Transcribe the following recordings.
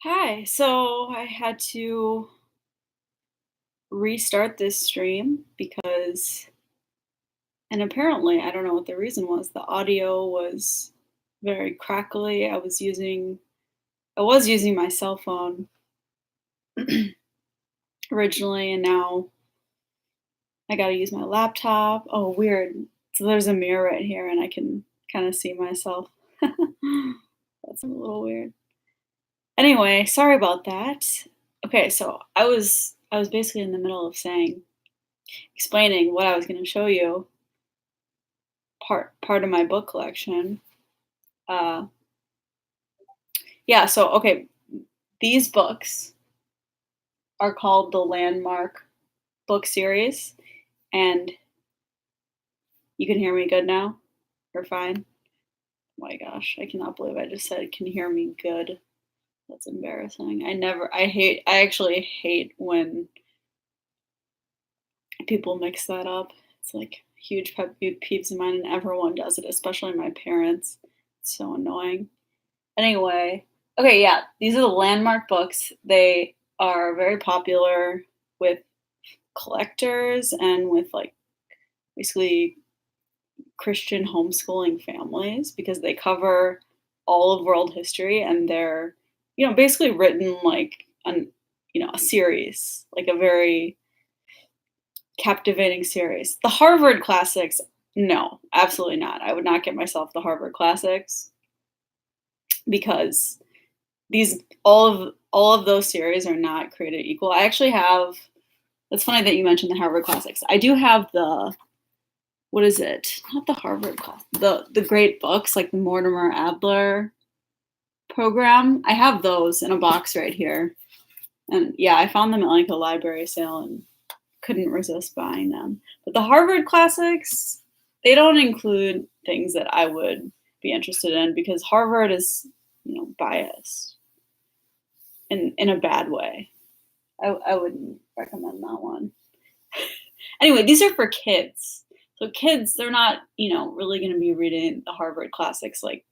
Hi. So I had to restart this stream and apparently, I don't know what the reason was. The audio was very crackly. I was using my cell phone originally, and now I got to use my laptop. Oh, weird. So there's a mirror right here, and I can kind of see myself. That's a little weird. Anyway, sorry about that. Okay, so I was basically in the middle of explaining what I was going to show you, part of my book collection. Uh, yeah, so okay, these books are called the Landmark book series, and you can hear me good now. Or fine. Oh my gosh, I cannot believe I just said can hear me good. That's embarrassing. I actually hate when people mix that up. It's like huge pet peeves of mine, and everyone does it, especially my parents. It's so annoying. Anyway, okay, yeah, these are the Landmark books. They are very popular with collectors and with like basically Christian homeschooling families because they cover all of world history, and they're, basically written like a series, like a very captivating series. The Harvard classics, no, absolutely not. I would not get myself the Harvard classics because these all of those series are not created equal. I actually have. It's funny that you mentioned the Harvard classics. I do have the, what is it? Not the Harvard class. The great books like the Mortimer Adler program. I have those in a box right here. And yeah, I found them at like a library sale and couldn't resist buying them. But the Harvard classics, they don't include things that I would be interested in because Harvard is, biased in a bad way. I wouldn't recommend that one. Anyway, these are for kids. So kids, they're not, really going to be reading the Harvard classics like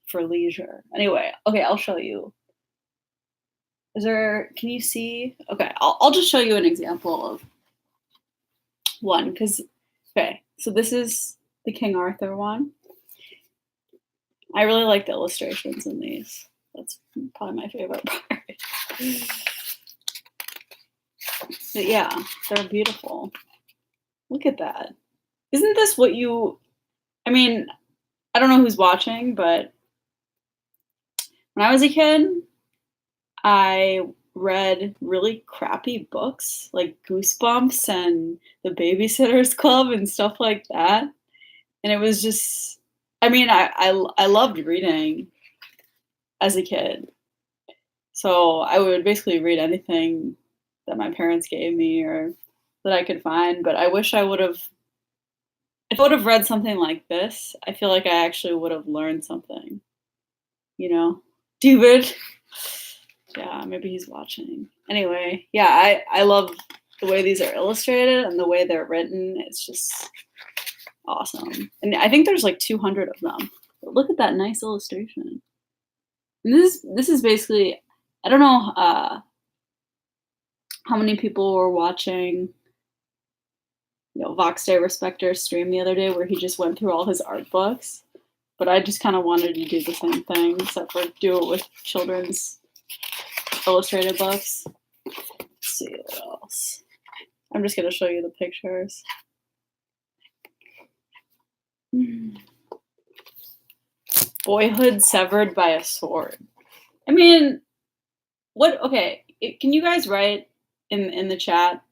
for leisure. Anyway, okay, I'll show you. Can you see? Okay, I'll just show you an example of one okay, so this is the King Arthur one. I really like the illustrations in these. That's probably my favorite part. But yeah, they're beautiful. Look at that. Isn't this what I mean, I don't know who's watching, but when I was a kid, I read really crappy books like Goosebumps and The Babysitter's Club and stuff like that. And it was just, I loved reading as a kid. So I would basically read anything that my parents gave me or that I could find. But I wish if I would have read something like this, I feel like I actually would have learned something, you know? David. Yeah, maybe he's watching. Anyway, yeah, I love the way these are illustrated and the way they're written. It's just awesome. And I think there's like 200 of them. But look at that nice illustration. And this is basically, I don't know how many people were watching, Vox Day Respecter's stream the other day where he just went through all his art books. But I just kind of wanted to do the same thing, except for do it with children's illustrated books. Let's see what else. I'm just going to show you the pictures. Boyhood severed by a sword. I mean, okay, can you guys write in the chat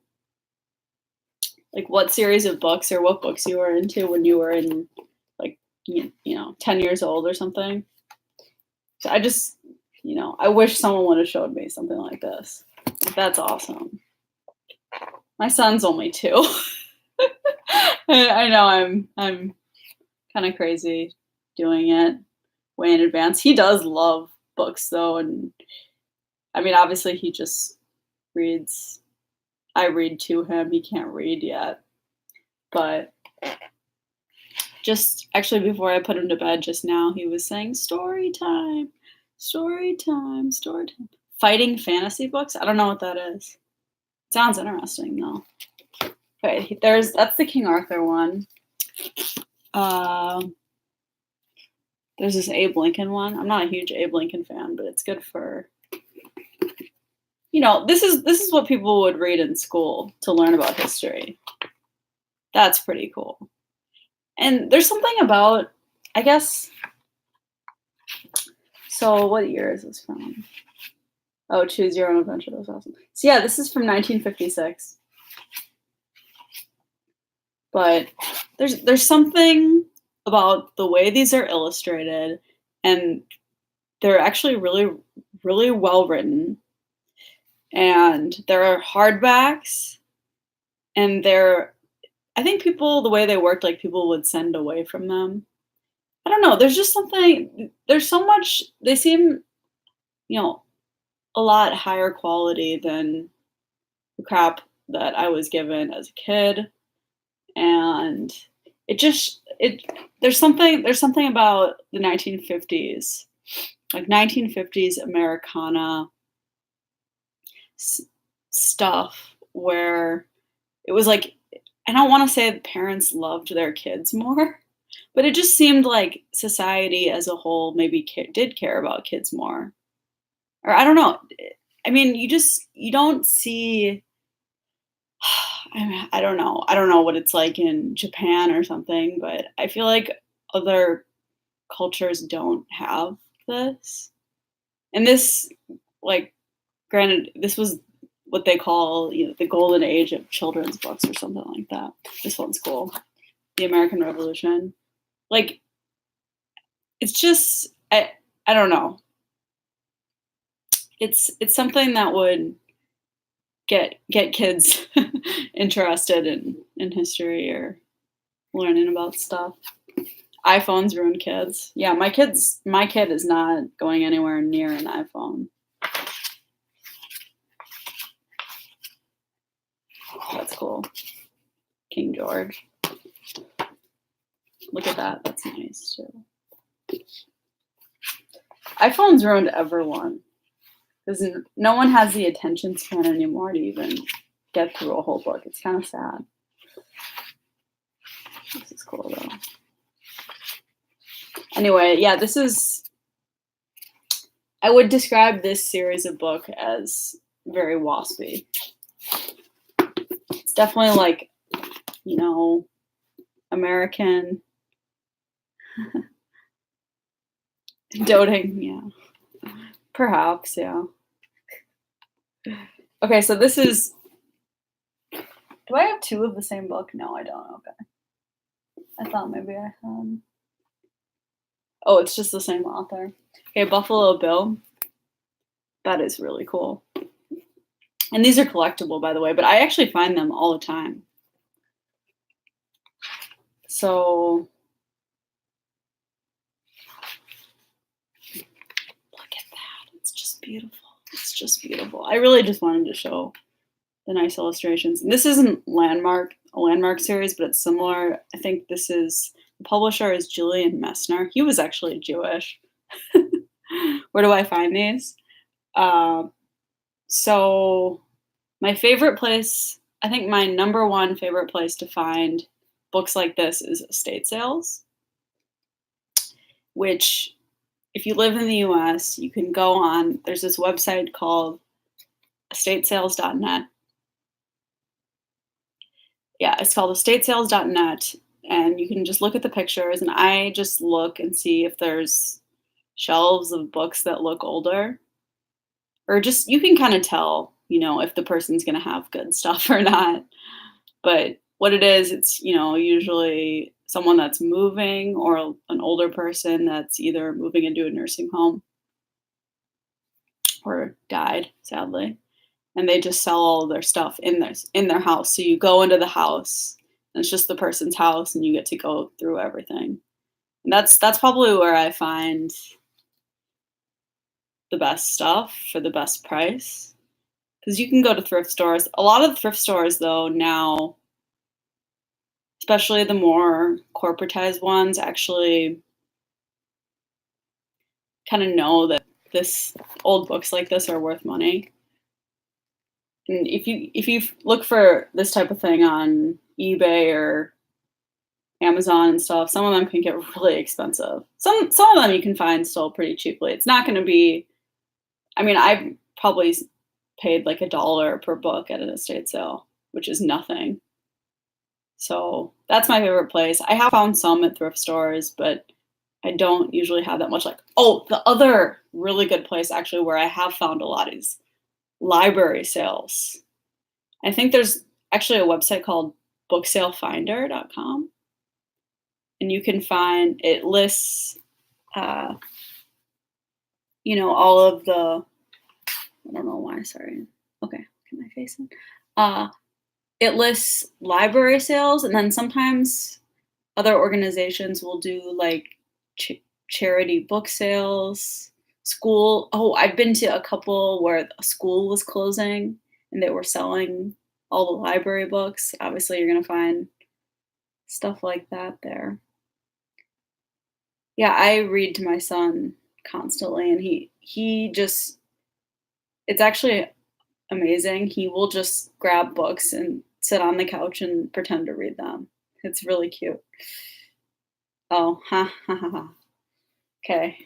like what series of books or what books you were into when you were in like 10 years old or something? So I just, I wish someone would have showed me something like this. That's awesome. My son's only 2. I know I'm kind of crazy doing it way in advance. He does love books though, and I mean obviously he just reads. I read to him. He can't read yet, but just actually before I put him to bed just now, he was saying story time, story time, story time. Fighting fantasy books? I don't know what that is. Sounds interesting though. Okay, that's the King Arthur one. There's this Abe Lincoln one. I'm not a huge Abe Lincoln fan, but it's good for, this is what people would read in school to learn about history. That's pretty cool. And there's something about, I guess, so what year is this from? Oh, Choose Your Own Adventure. That was awesome. So yeah, this is from 1956. But there's something about the way these are illustrated, and they're actually really, really well written. And there are hardbacks, and I think the way they worked, like people would send away from them. I don't know. There's just something. There's so much. They seem, a lot higher quality than the crap that I was given as a kid, and there's something about the 1950s, like 1950s Americana stuff where it was like, I don't want to say that parents loved their kids more, but it just seemed like society as a whole maybe did care about kids more. Or I don't know. I mean, you don't see. I don't know. I don't know what it's like in Japan or something, but I feel like other cultures don't have this. And this, like, granted, this was what they call, the golden age of children's books or something like that. This one's cool. The American Revolution. Like, it's just, I don't know. It's something that would get kids interested in history or learning about stuff. iPhones ruin kids. Yeah, my kid is not going anywhere near an iPhone. That's cool. King George. Look at that. That's nice too. iPhones ruined everyone. Because no one has the attention span anymore to even get through a whole book. It's kind of sad. This is cool though. Anyway, yeah, I would describe this series of book as very waspy. It's definitely like, American doting, yeah. Perhaps, yeah. Okay, so this is. Do I have two of the same book? No, I don't. Okay. I thought maybe I had. Oh, it's just the same author. Okay, Buffalo Bill. That is really cool. And these are collectible, by the way, but I actually find them all the time. So, look at that. It's just beautiful. It's just beautiful. I really just wanted to show the nice illustrations. And this isn't a landmark series, but it's similar. I think the publisher is Julian Messner. He was actually Jewish. Where do I find these? So my favorite place, I think my number one favorite place to find books like this is estate sales, which if you live in the US, you can go on, there's this website called estatesales.net. Yeah, it's called estatesales.net, and you can just look at the pictures, and I just look and see if there's shelves of books that look older, or just you can kind of tell, if the person's going to have good stuff or not. But what it is, it's, usually someone that's moving or an older person that's either moving into a nursing home or died, sadly. And they just sell all their stuff in their house. So you go into the house, and it's just the person's house, and you get to go through everything. And that's probably where I find the best stuff for the best price. Because you can go to thrift stores. A lot of the thrift stores, though, now, especially the more corporatized ones, actually kind of know that old books like this are worth money. And if you look for this type of thing on eBay or Amazon and stuff, some of them can get really expensive. Some of them you can find still pretty cheaply. It's not going to be. I mean, I've probably paid like $1 per book at an estate sale, which is nothing. So that's my favorite place. I have found some at thrift stores, but I don't usually have that much. Like, oh, the other really good place actually where I have found a lot is library sales. I think there's actually a website called booksalefinder.com, and you can find it lists, all of the. I don't know why. Sorry. Okay, get my face in. It lists library sales, and then sometimes other organizations will do like charity book sales, school. Oh, I've been to a couple where a school was closing and they were selling all the library books. Obviously, you're going to find stuff like that there. Yeah, I read to my son constantly, and he just, it's actually amazing. He will just grab books and sit on the couch and pretend to read them. It's really cute. Oh, ha ha ha ha. Okay.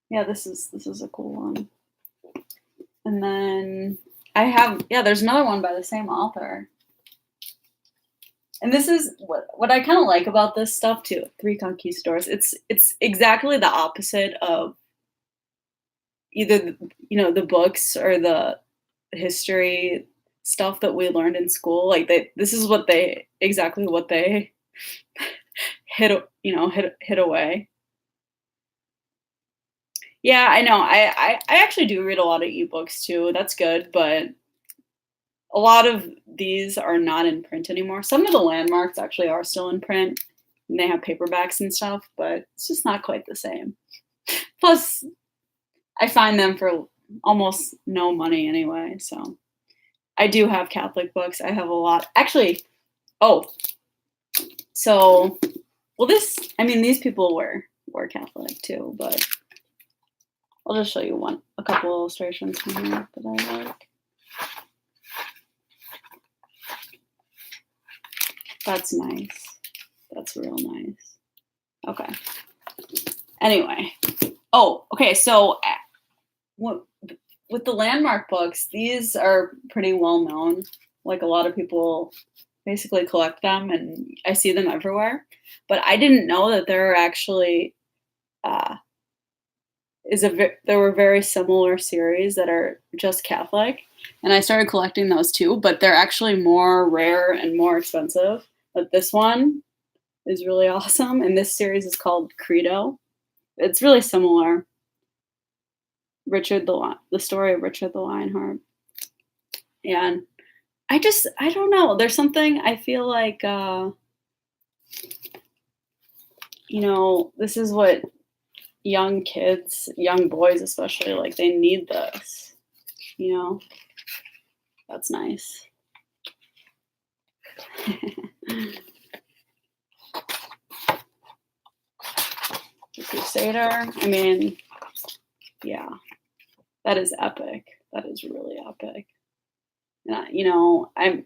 Yeah, this is a cool one. And then there's another one by the same author. And this is what I kind of like about this stuff too. Three Conquistadors. It's exactly the opposite of either the books or the history stuff that we learned in school. Like this is exactly what they hid away. Yeah, I know. I actually do read a lot of ebooks too. That's good, but a lot of these are not in print anymore. Some of the landmarks actually are still in print, and they have paperbacks and stuff, but it's just not quite the same. Plus, I find them for almost no money anyway. So I do have Catholic books. I have a lot. Actually, these people were Catholic too, but I'll just show you a couple illustrations from here that I like. That's nice. That's real nice. Okay. Anyway. Oh, okay. So with the landmark books, these are pretty well known. Like a lot of people basically collect them, and I see them everywhere. But I didn't know that there are actually there were very similar series that are just Catholic, and I started collecting those too. But they're actually more rare and more expensive. But this one is really awesome, and this series is called Credo. It's really similar. The story of Richard the Lionheart. And I don't know. There's something I feel like, this is what young kids, young boys especially, like they need this, That's nice. The Crusader. I mean, yeah, that is epic. That is really epic. And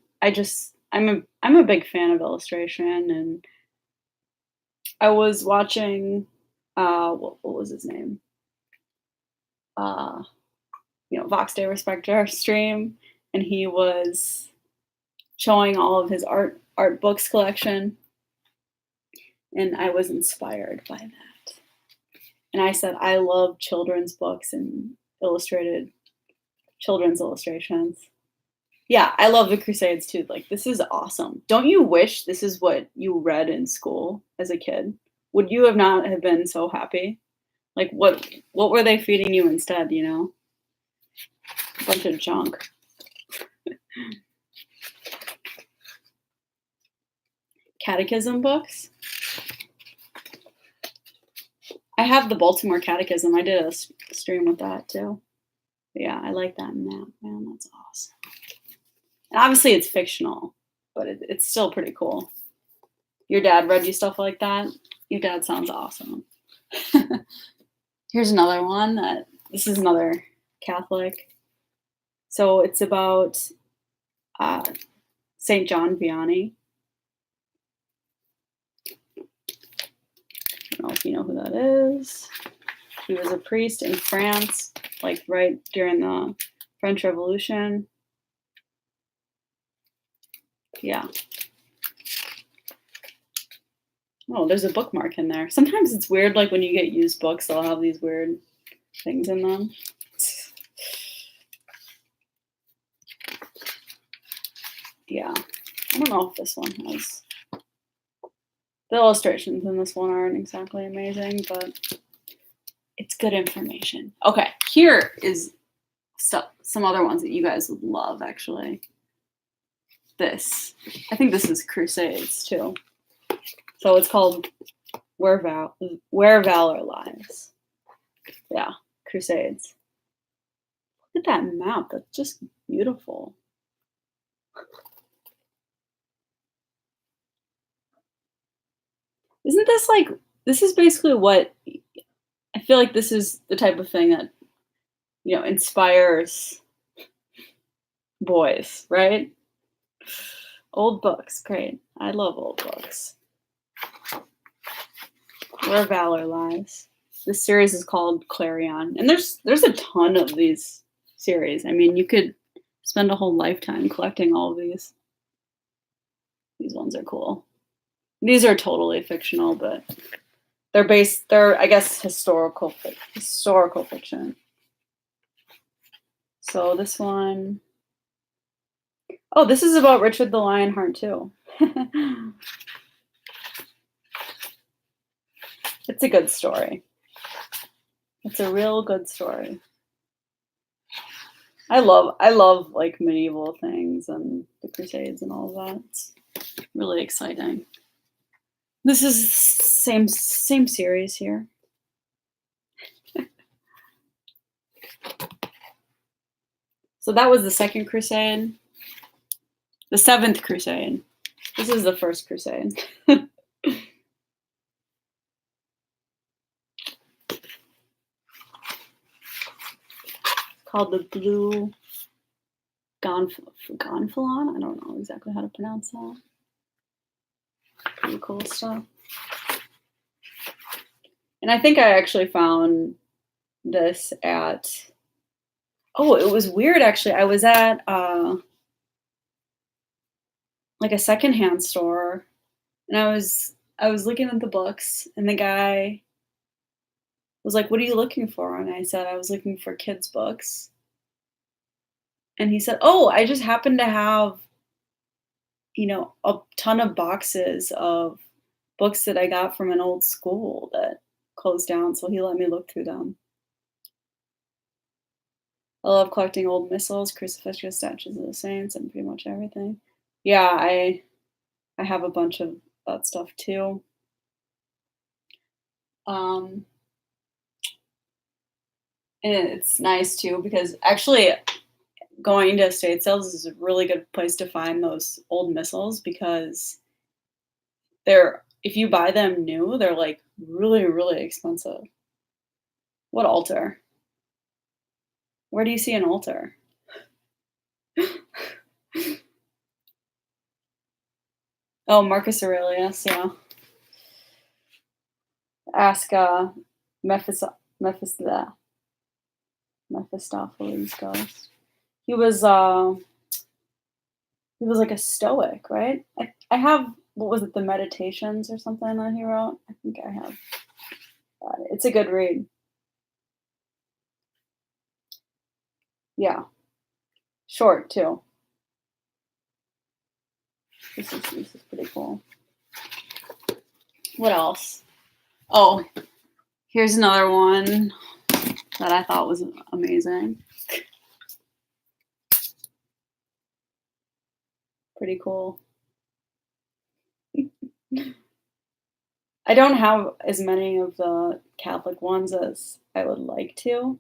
I'm a big fan of illustration, and I was watching what was his name? Vox Day Respecter stream, and he was showing all of his art books collection, and I was inspired by that. And I said, I love children's books and illustrated children's illustrations. Yeah, I love the Crusades too. Like, this is awesome. Don't you wish this is what you read in school as a kid? Would you not have been so happy? Like, what were they feeding you instead, A bunch of junk. Catechism books. I have the Baltimore Catechism. I did a stream with that too. But yeah, I like that map, man. That's awesome. And obviously it's fictional, but it's still pretty cool. Your dad read you stuff like that? Your dad sounds awesome. Here's another one that this is another Catholic. So it's about uh, Saint John Vianney. I don't know if you know who that is. He was a priest in France, like right during the French Revolution. Yeah. Oh, there's a bookmark in there. Sometimes it's weird, like when you get used books, they'll have these weird things in them. Yeah. I don't know if this one has. The illustrations in this one aren't exactly amazing, but it's good information. Okay, here is some other ones that you guys would love, actually. This. I think this is Crusades, too. So it's called Where Valor Lies. Yeah, Crusades. Look at that map. That's just beautiful. Isn't this like, this is basically what, I feel like this is the type of thing that, inspires boys, right? Old books, great. I love old books. Where Valor Lies. This series is called Clarion, and there's a ton of these series. I mean, you could spend a whole lifetime collecting all of these. These ones are cool. These are totally fictional, but they're I guess historical fiction. So this one, oh, this is about Richard the Lionheart too. It's a good story. It's a real good story. I love like medieval things and the Crusades and all of that. It's really exciting. This is same series here. So that was the Second Crusade. The Seventh Crusade. This is the First Crusade. Called the Blue Gonfalon. I don't know exactly how to pronounce that. Pretty cool stuff. And I think I actually found this at, oh, it was weird actually. I was at like a secondhand store, and I was looking at the books, and the guy was like, "What are you looking for?" And I said I was looking for kids' books. And he said, "Oh, I just happen to have, a ton of boxes of books that I got from an old school that closed down, so he let me look through them." I love collecting old missals, crucifixes, statues of the saints, and pretty much everything. Yeah, I have a bunch of that stuff too. Um, and it's nice too because actually going to estate sales is a really good place to find those old missals because they're if you buy them new, they're like really, really expensive. What altar? Where do you see an altar? Oh, Marcus Aurelius, yeah. Ask Mephistopheles ghost. He was like a stoic, right? I have, what was it, the Meditations or something that he wrote? I think I have that. It's a good read. Yeah. Short too. This is pretty cool. What else? Oh, here's another one that I thought was amazing. Pretty cool. I don't have as many of the Catholic ones as I would like to.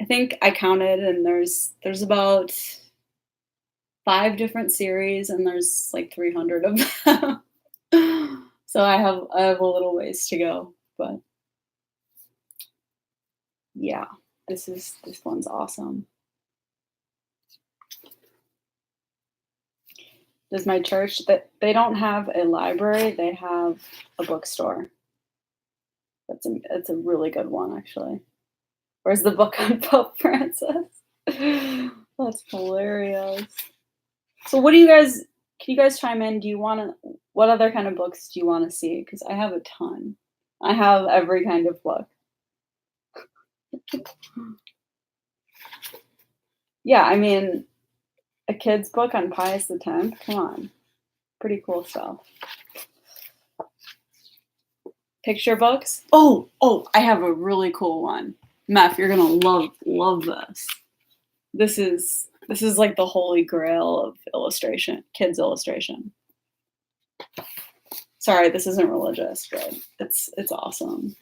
I think I counted, and there's about 5 different series, and there's like 300 of them. So I have a little ways to go, but Yeah, this one's awesome. Does my church that they don't have a library, they have a bookstore. It's a really good one actually. Where's the book on Pope Francis? That's hilarious. So what do you guys can you guys chime in? Do you wanna what other kind of books do you wanna see? Because I have a ton. I have every kind of book. Yeah, I mean, a kid's book on Pius X, come on. Pretty cool stuff. Picture books? Oh, I have a really cool one. Meph, you're gonna love this. This is like the holy grail of illustration, kids illustration. Sorry, this isn't religious, but it's awesome.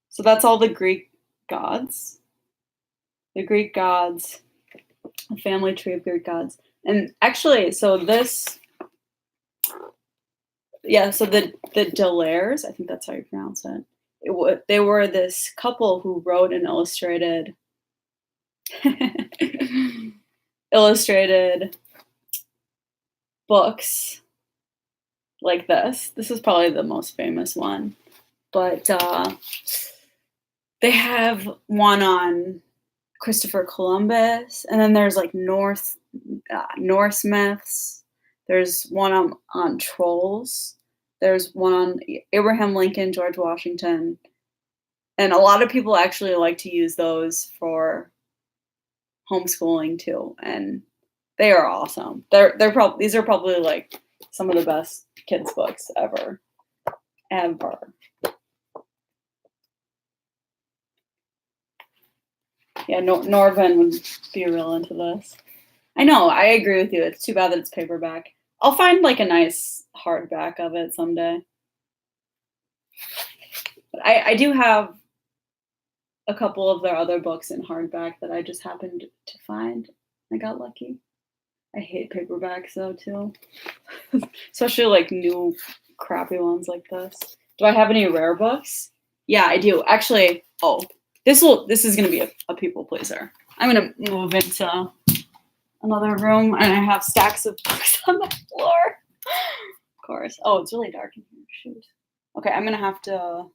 So that's all the Greek gods. The Greek gods, a family tree of Greek gods. And actually, so this yeah, so the Delaires, I think that's how you pronounce it. They were this couple who wrote and illustrated illustrated books like this. This is probably the most famous one, but they have one on Christopher Columbus, and then there's like Norse myths. There's one on trolls. There's one on Abraham Lincoln, George Washington, and a lot of people actually like to use those for homeschooling too, and they are awesome. They're probably these are probably like some of the best kids books ever. Yeah, Norvin would be real into this. I know, I agree with you. It's too bad that it's paperback. I'll find like a nice hardback of it someday. But I do have a couple of their other books in hardback that I just happened to find. I got lucky. I hate paperbacks though too. Especially like new crappy ones like this. Do I have any rare books? Yeah, I do. Actually, this is gonna be a people pleaser. I'm gonna move into another room and I have stacks of books on the floor. Of course. Oh, it's really dark in here. Shoot. Okay, I'm gonna have to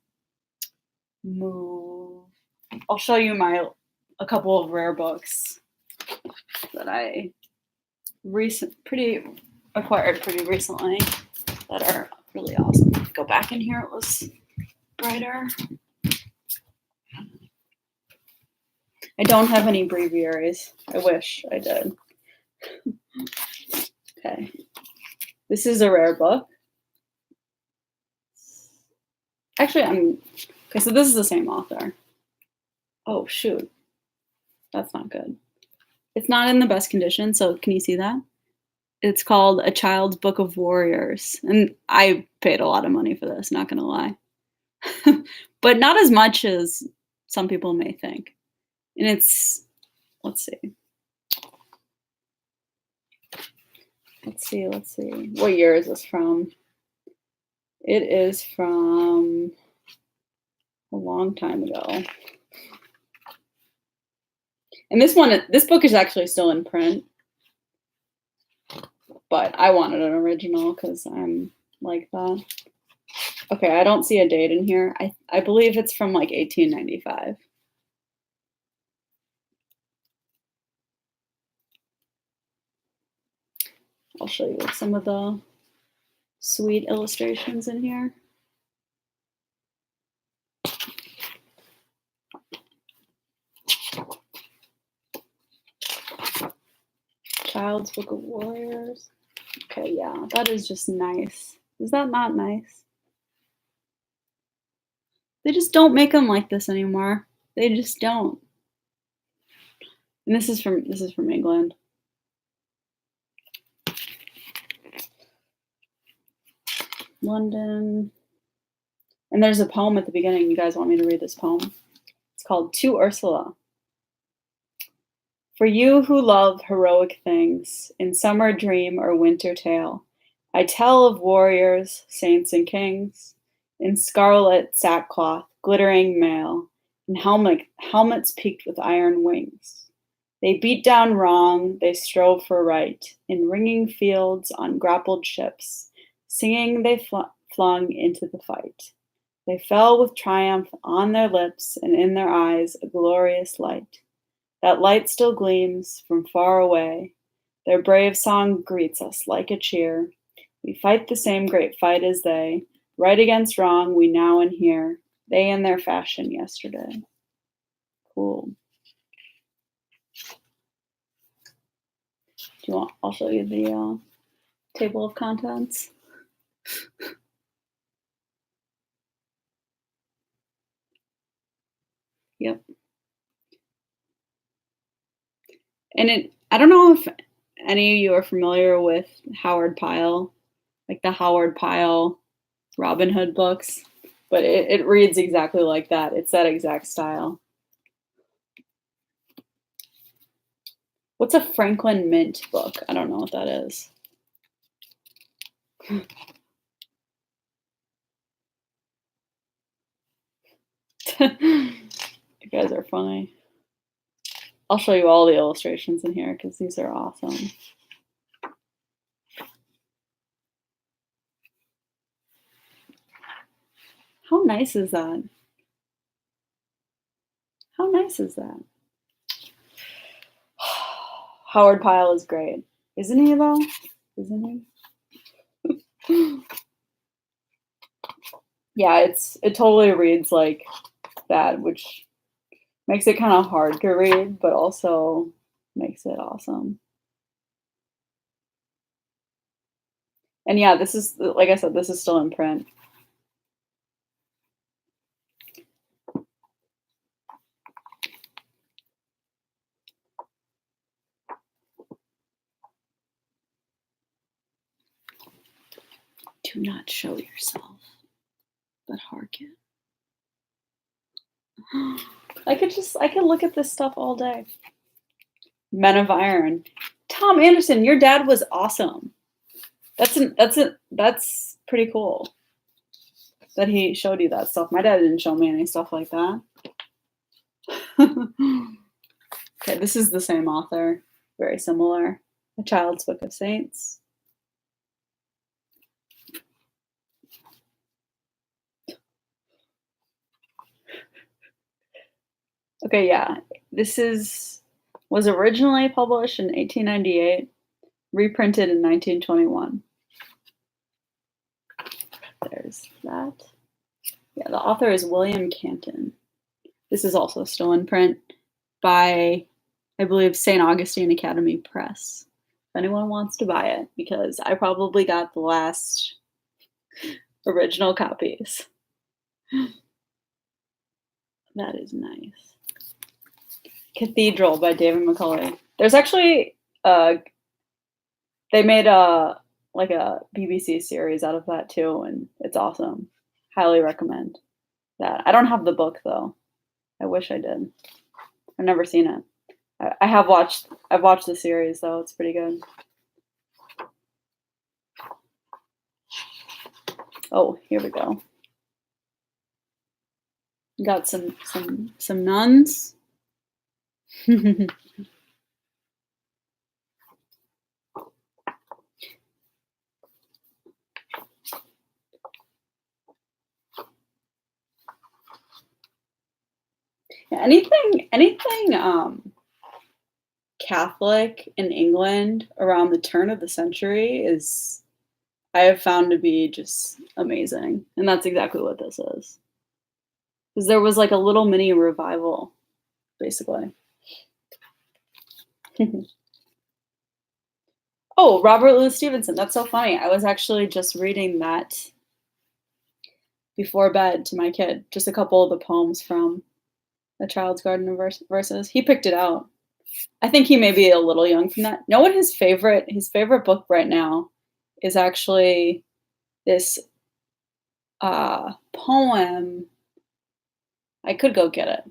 move. I'll show you a couple of rare books that I acquired pretty recently that are really awesome. Go back in here, it was brighter. I don't have any breviaries. I wish I did. Okay. This is a rare book. Actually, okay, so this is the same author. Oh, shoot. That's not good. It's not in the best condition, so can you see that? It's called A Child's Book of Warriors. And I paid a lot of money for this, not gonna lie. But not as much as some people may think. And let's see. Let's see. What year is this from? It is from a long time ago. And this book is actually still in print. But I wanted an original because I'm like that. Okay, I don't see a date in here. I believe it's from like 1895. I'll show you some of the sweet illustrations in here. Child's Book of Warriors. Okay, yeah, that is just nice. Is that not nice? They just don't make them like this anymore. They just don't. And this is from England. London. And there's a poem at the beginning. You guys want me to read this poem? It's called To Ursula. For you who love heroic things, in summer dream or winter tale, I tell of warriors, saints, and kings, in scarlet sackcloth, glittering mail, and helmets peaked with iron wings. They beat down wrong, they strove for right, in ringing fields, on grappled ships, singing they flung into the fight. They fell with triumph on their lips, and in their eyes a glorious light. That light still gleams from far away. Their brave song greets us like a cheer. We fight the same great fight as they. Right against wrong, we now and here. They in their fashion yesterday. Cool. Do you want? I'll show you the table of contents. Yep. And I don't know if any of you are familiar with Howard Pyle, like the Howard Pyle Robin Hood books, but it reads exactly like that. It's that exact style. What's a Franklin Mint book? I don't know what that is. You guys are funny. I'll show you all the illustrations in here because these are awesome. How nice is that? How nice is that? Howard Pyle is great. Isn't he, though? Isn't he? Yeah, it totally reads like that, which makes it kind of hard to read, but also makes it awesome. And yeah, this is, like I said, this is still in print. Do not show yourself, but hearken. I could look at this stuff all day. Men of Iron. Tom Anderson, your dad was awesome. That's pretty cool that he showed you that stuff. My dad didn't show me any stuff like that. Okay, this is the same author, very similar. A Child's Book of Saints. Okay, yeah, this was originally published in 1898, reprinted in 1921. There's that. Yeah, the author is William Canton. This is also still in print by, I believe, St. Augustine Academy Press. If anyone wants to buy it, because I probably got the last original copies. That is nice. Cathedral by David McCullough. There's actually they made a BBC series out of that too, and it's awesome. Highly recommend that. I don't have the book though. I wish I did. I've never seen it. I've watched the series though. It's pretty good. Oh, here we go. Got some nuns. Yeah, anything Catholic in England around the turn of the century is, I have found to be just amazing. And that's exactly what this is. Because there was like a little mini revival, basically. Oh, Robert Louis Stevenson. That's so funny. I was actually just reading that before bed to my kid. Just a couple of the poems from A Child's Garden of Verses. He picked it out. I think he may be a little young from that. Know what his favorite book right now is actually this poem. I could go get it.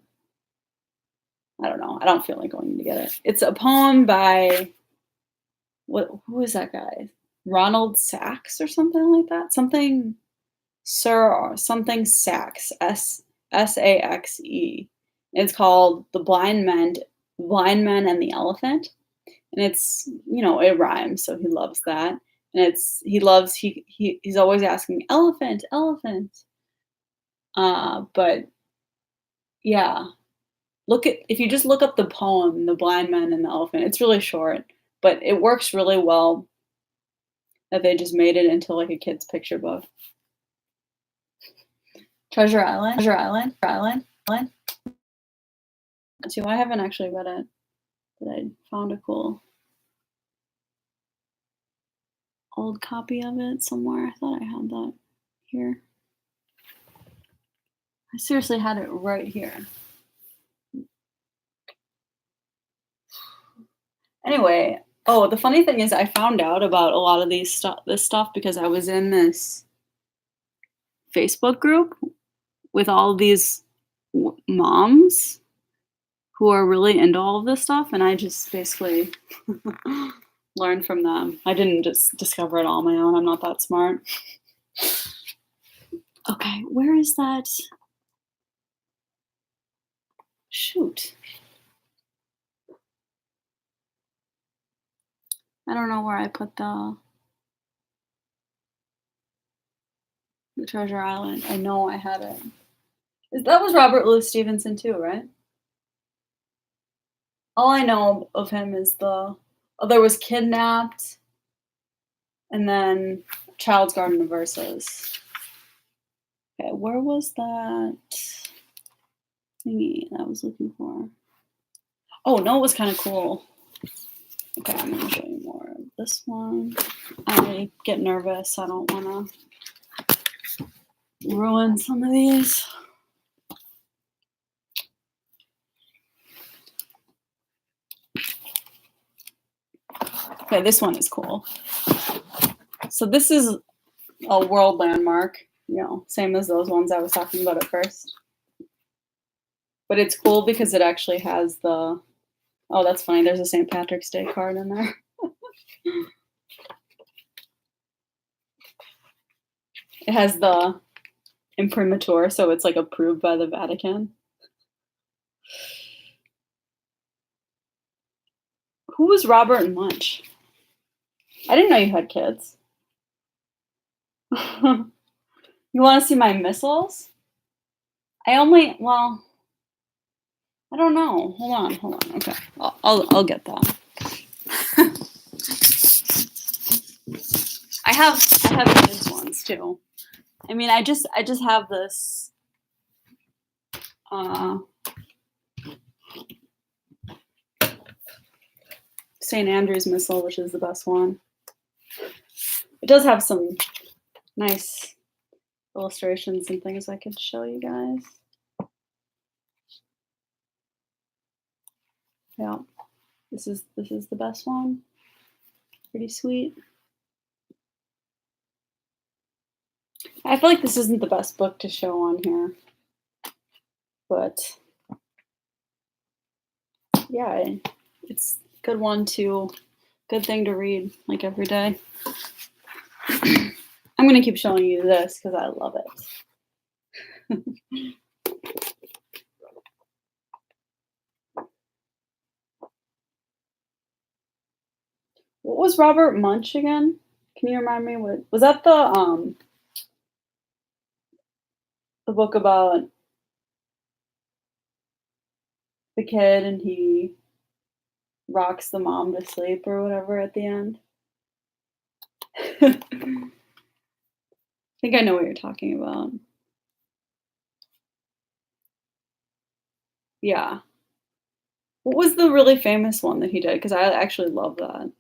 I don't know. I don't feel like going to get it. It's a poem by who is that guy? Ronald Sachs or something like that. Something Sir or something Sachs, Saxe. It's called Blind Men and the Elephant, and it's, it rhymes, so he loves that. And he's always asking elephant, elephant. But yeah, if you just look up the poem, The Blind Man and the Elephant, it's really short, but it works really well that they just made it into like a kid's picture book. Treasure Island, Treasure Island, Island, Island. See, I haven't actually read it, but I found a cool old copy of it somewhere. I thought I had that here. I seriously had it right here. Anyway, the funny thing is I found out about a lot of this stuff because I was in this Facebook group with all of these moms who are really into all of this stuff, and I just basically learned from them. I didn't just discover it all on my own. I'm not that smart. Okay, where is that? Shoot. I don't know where I put the Treasure Island. I know I had it. That was Robert Louis Stevenson too, right? All I know of him is there was Kidnapped, and then Child's Garden of Verses. Okay, where was that thingy that I was looking for? Oh, no, it was kind of cool. Okay, I'm going to show you more of this one. I get nervous. I don't want to ruin some of these. Okay, this one is cool. So this is a world landmark, same as those ones I was talking about at first. But it's cool because it actually has oh, that's funny. There's a St. Patrick's Day card in there. It has the imprimatur, so it's like approved by the Vatican. Who was Robert Munch? I didn't know you had kids. You want to see my missiles? I don't know. Hold on. Okay, I'll get that. I have kids ones too. I mean, I just have this. St. Andrew's missile, which is the best one. It does have some nice illustrations and things I could show you guys. Yeah, this is the best one. Pretty sweet. I feel like this isn't the best book to show on here, but yeah, it's a good thing to read like every day. I'm gonna keep showing you this because I love it. What was Robert Munch again? Can you remind me what was that the book about the kid and he rocks the mom to sleep or whatever at the end? I think I know what you're talking about. Yeah. What was the really famous one that he did? Because I actually love that.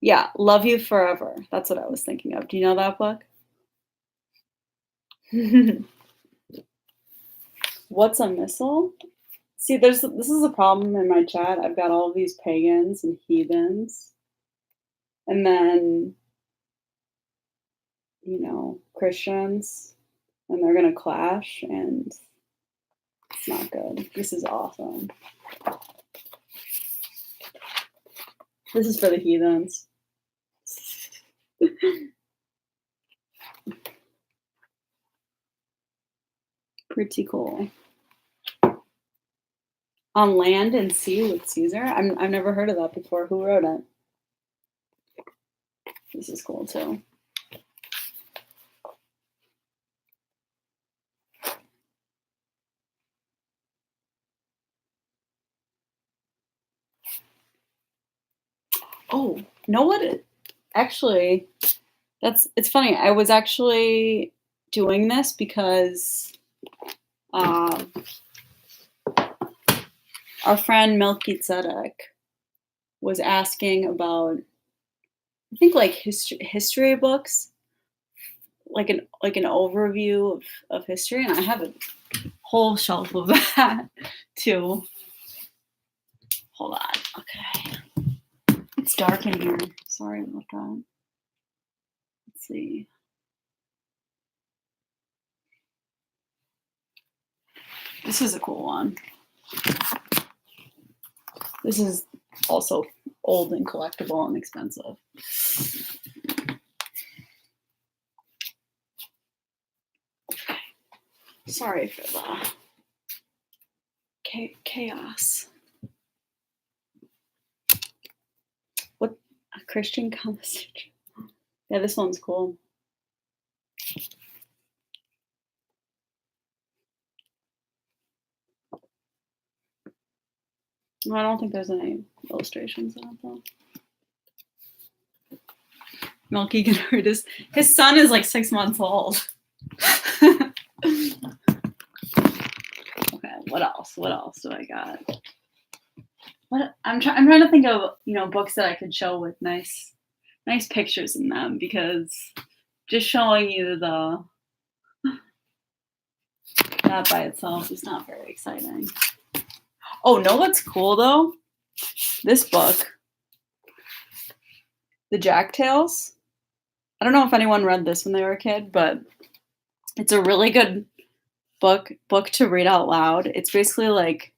Yeah, Love You Forever. That's what I was thinking of. Do you know that book? What's a missile? See, this is a problem in my chat. I've got all of these pagans and heathens, and then Christians, and they're gonna clash, and it's not good. This is awesome. This is for the heathens. Pretty cool. On Land and Sea with Caesar? I've never heard of that before. Who wrote it? This is cool too. Oh, know what? Actually, it's funny. I was actually doing this because our friend Melchizedek was asking about, I think, like history books, like an overview of history, and I have a whole shelf of that too. Hold on. Okay. It's dark in here. Sorry about that. Let's see. This is a cool one. This is also old and collectible and expensive. Sorry for the chaos. What a Christian conversation. Yeah, this one's cool. I don't think there's any illustrations in it though. Melky can hurt his son is like 6 months old. Okay, what else? What else do I got? What I'm trying to think of, books that I could show with nice pictures in them, because just showing you that by itself is not very exciting. Oh, know what's cool though? This book, The Jack Tales. I don't know if anyone read this when they were a kid, but it's a really good book to read out loud. It's basically like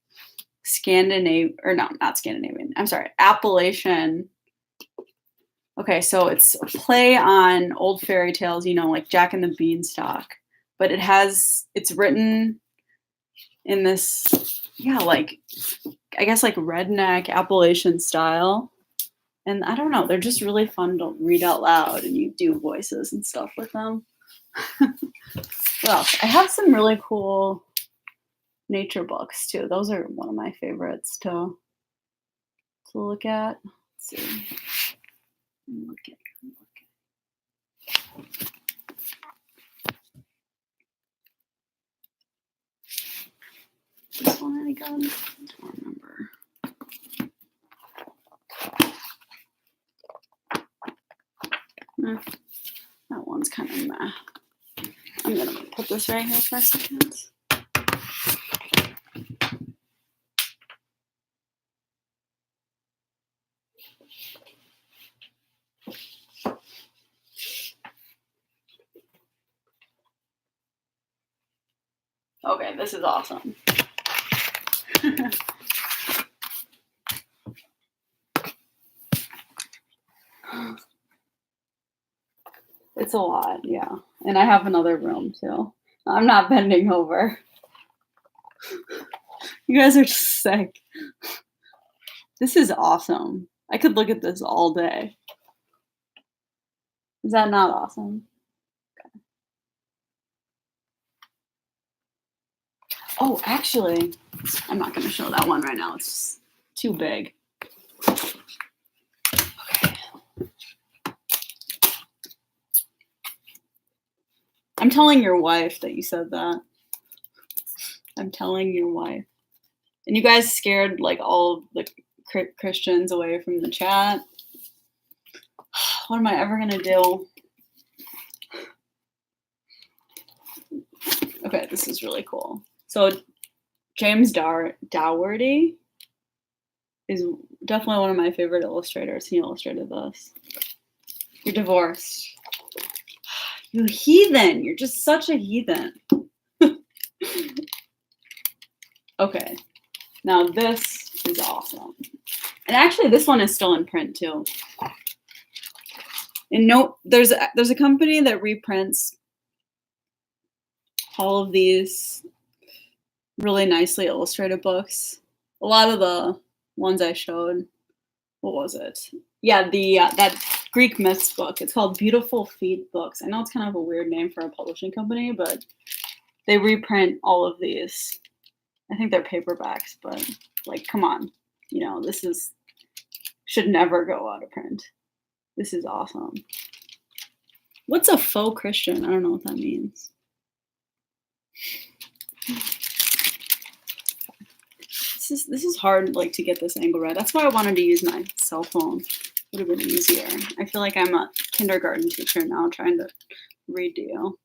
Appalachian. Okay, so it's a play on old fairy tales, like Jack and the Beanstalk, but it's written in this, like, I guess like redneck Appalachian style. And I don't know, they're just really fun to read out loud, and you do voices and stuff with them. What else? I have some really cool nature books too. Those are one of my favorites to look at. Let's see. Look at. This one I got. I don't remember. That one's kind of meh. I'm gonna put this right here for a second. Okay, this is awesome. It's a lot, yeah. And I have another room too. I'm not bending over. You guys are just sick. This is awesome. I could look at this all day. Is that not awesome? Okay. Oh, actually, I'm not going to show that one right now. It's too big. Okay. I'm telling your wife that you said that. I'm telling your wife. And you guys scared like all the Christians away from the chat. What am I ever going to do? Okay, this is really cool. So James Dougherty is definitely one of my favorite illustrators. He illustrated this. You're divorced. You heathen. You're just such a heathen. Okay. Now this is awesome. And actually, this one is still in print too. And no, there's a company that reprints all of these really nicely illustrated books. A lot of the ones I showed, what was it? Yeah, the that Greek myths book. It's called Beautiful Feet Books. I know it's kind of a weird name for a publishing company, but they reprint all of these. I think they're paperbacks, but like, come on, this should never go out of print. This is awesome. What's a faux Christian? I don't know what that means. This is hard, like, to get this angle right. That's why I wanted to use my cell phone. Would have been easier. I feel like I'm a kindergarten teacher now trying to read to you.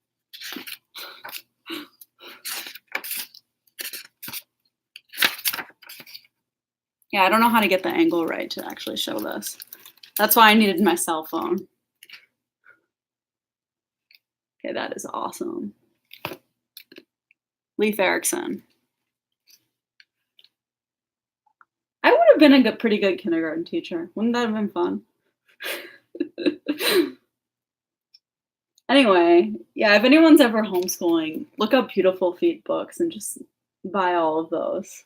Yeah, I don't know how to get the angle right to actually show this. That's why I needed my cell phone. Okay, that is awesome. Leif Erikson. I would have been a pretty good kindergarten teacher. Wouldn't that have been fun? Anyway, yeah, if anyone's ever homeschooling, look up Beautiful Feet books and just buy all of those.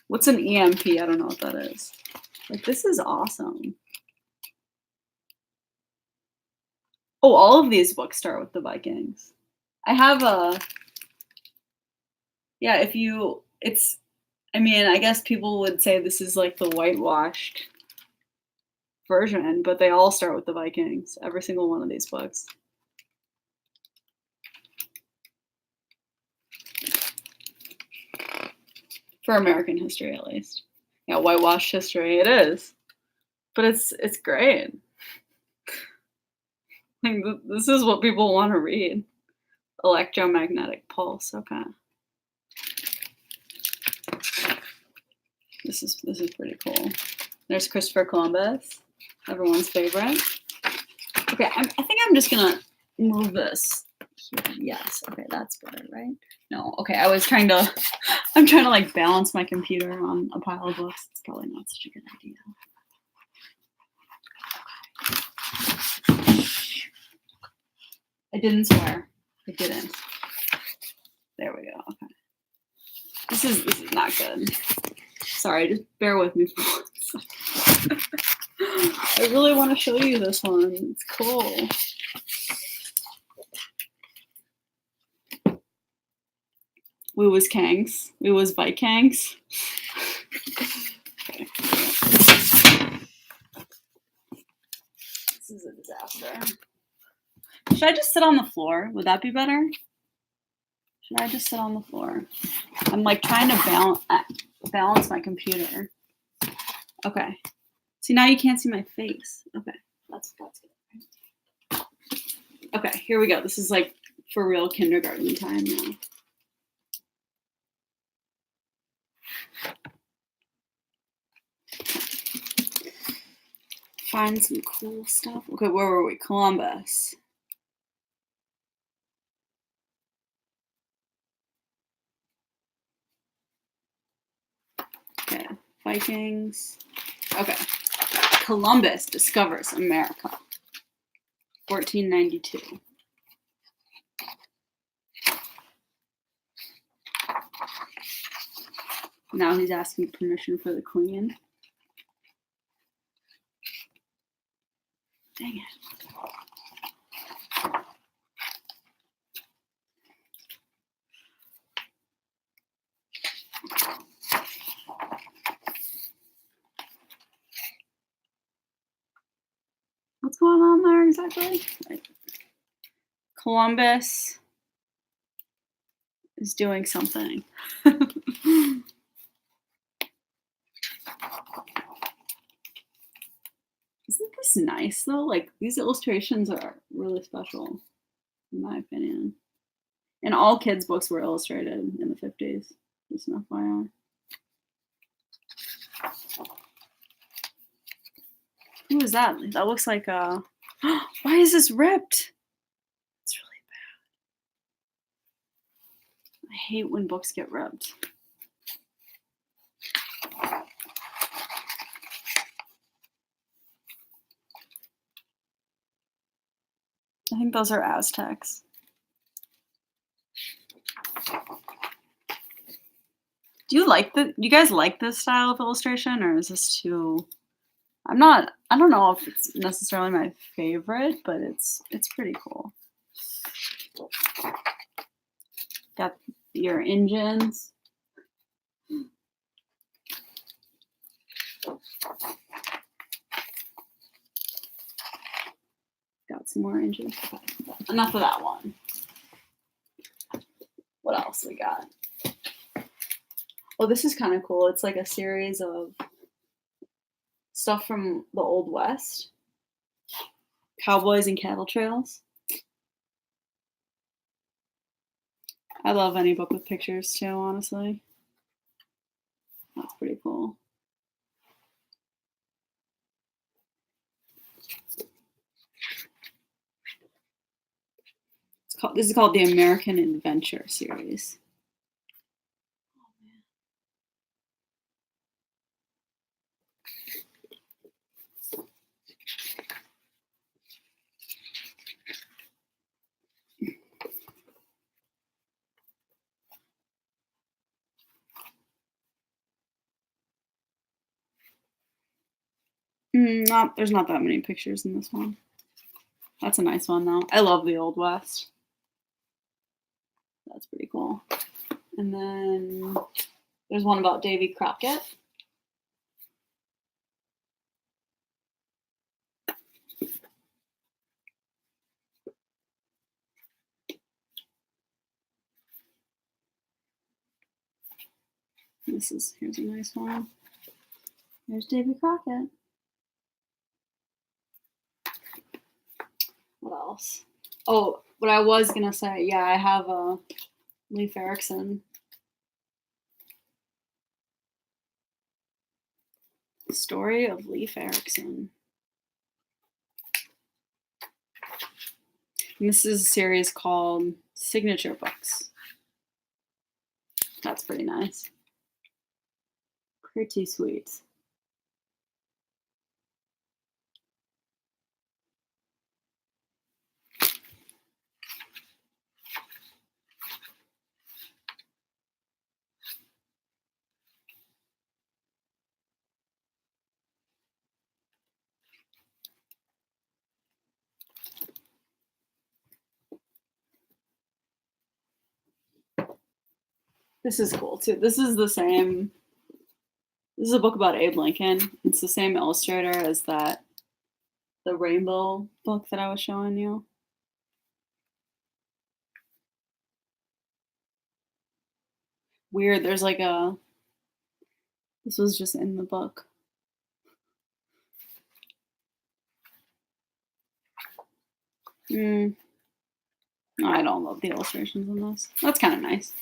What's an EMP? I don't know what that is. Like, this is awesome. Oh, all of these books start with the Vikings. I have yeah, I guess people would say this is like the whitewashed version, but they all start with the Vikings, every single one of these books. For American history, at least. Yeah, whitewashed history, it is. But it's great. Like, this is what people want to read. Electromagnetic pulse, okay. This is pretty cool. There's Christopher Columbus, everyone's favorite. Okay, I think I'm just gonna move this here. Yes, okay, that's better, right? No, okay, I'm trying to like balance my computer on a pile of books. It's probably not such a good idea. I didn't swear. I didn't. There we go. Okay. This is not good. Sorry, just bear with me for once. I really want to show you this one. It's cool. We was Kangs. We was Vikings. Okay. This is a disaster. Should I just sit on the floor? Would that be better? Should I just sit on the floor? I'm like trying to balance my computer. Okay. See, now you can't see my face. Okay, that's good. Okay, here we go. This is like for real kindergarten time now. Find some cool stuff. Okay, where were we? Columbus. Okay, Vikings. Okay. Columbus discovers America. 1492. Now he's asking permission for the Queen. Dang it. What's going on there exactly? Right. Columbus is doing something. Isn't this nice though? Like, these illustrations are really special, in my opinion. And all kids' books were illustrated in the 50s. Just an FYI. Who is that? That looks like a. Why is this ripped? It's really I hate when books get ripped. I think those are Aztecs. Do you guys like this style of illustration, or is this too? I don't know if it's necessarily my favorite, but it's pretty cool. Got your engines. Got some more engines. Enough of that one. What else we got? Oh, this is kind of cool. It's like a series of stuff from the Old West. Cowboys and cattle trails. I love any book with pictures too, honestly. That's pretty cool. This is called the American Adventure series. There's not that many pictures in this one. That's a nice one though. I love the Old West. That's pretty cool. And then there's one about Davy Crockett. Here's a nice one. There's Davy Crockett. What else? Oh, what I was gonna say, yeah, I have a Leif Erikson. The story of Leif Erikson. And this is a series called Signature Books. That's pretty nice. Pretty sweet. This is cool too. This is the same. This is a book about Abe Lincoln. It's the same illustrator as the Rainbow book that I was showing you. Weird. There's like this was just in the book. I don't love the illustrations in this. That's kind of nice.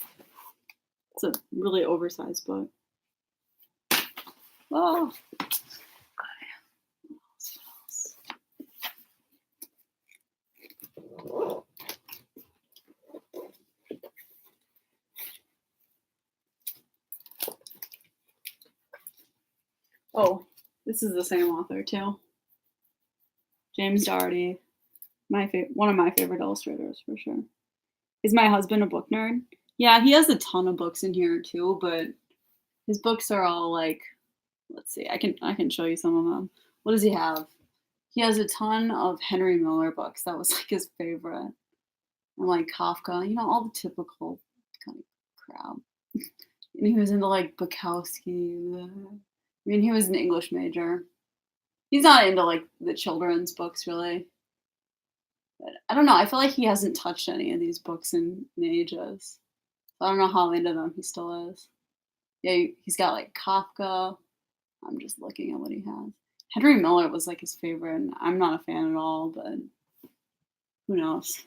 It's a really oversized book. Oh. Oh, this is the same author too. James Doherty, one of my favorite illustrators for sure. Is my husband a book nerd? Yeah, he has a ton of books in here too, but his books are all like, let's see, I can show you some of them. What does he have? He has a ton of Henry Miller books. That was like his favorite. And like Kafka, all the typical kind of crap. And he was into like Bukowski. He was an English major. He's not into like the children's books really. But I don't know. I feel like he hasn't touched any of these books in ages. So I don't know how into them he still is. Yeah, he's got like Kafka. I'm just looking at what he has. Henry Miller was like his favorite, and I'm not a fan at all, but who knows?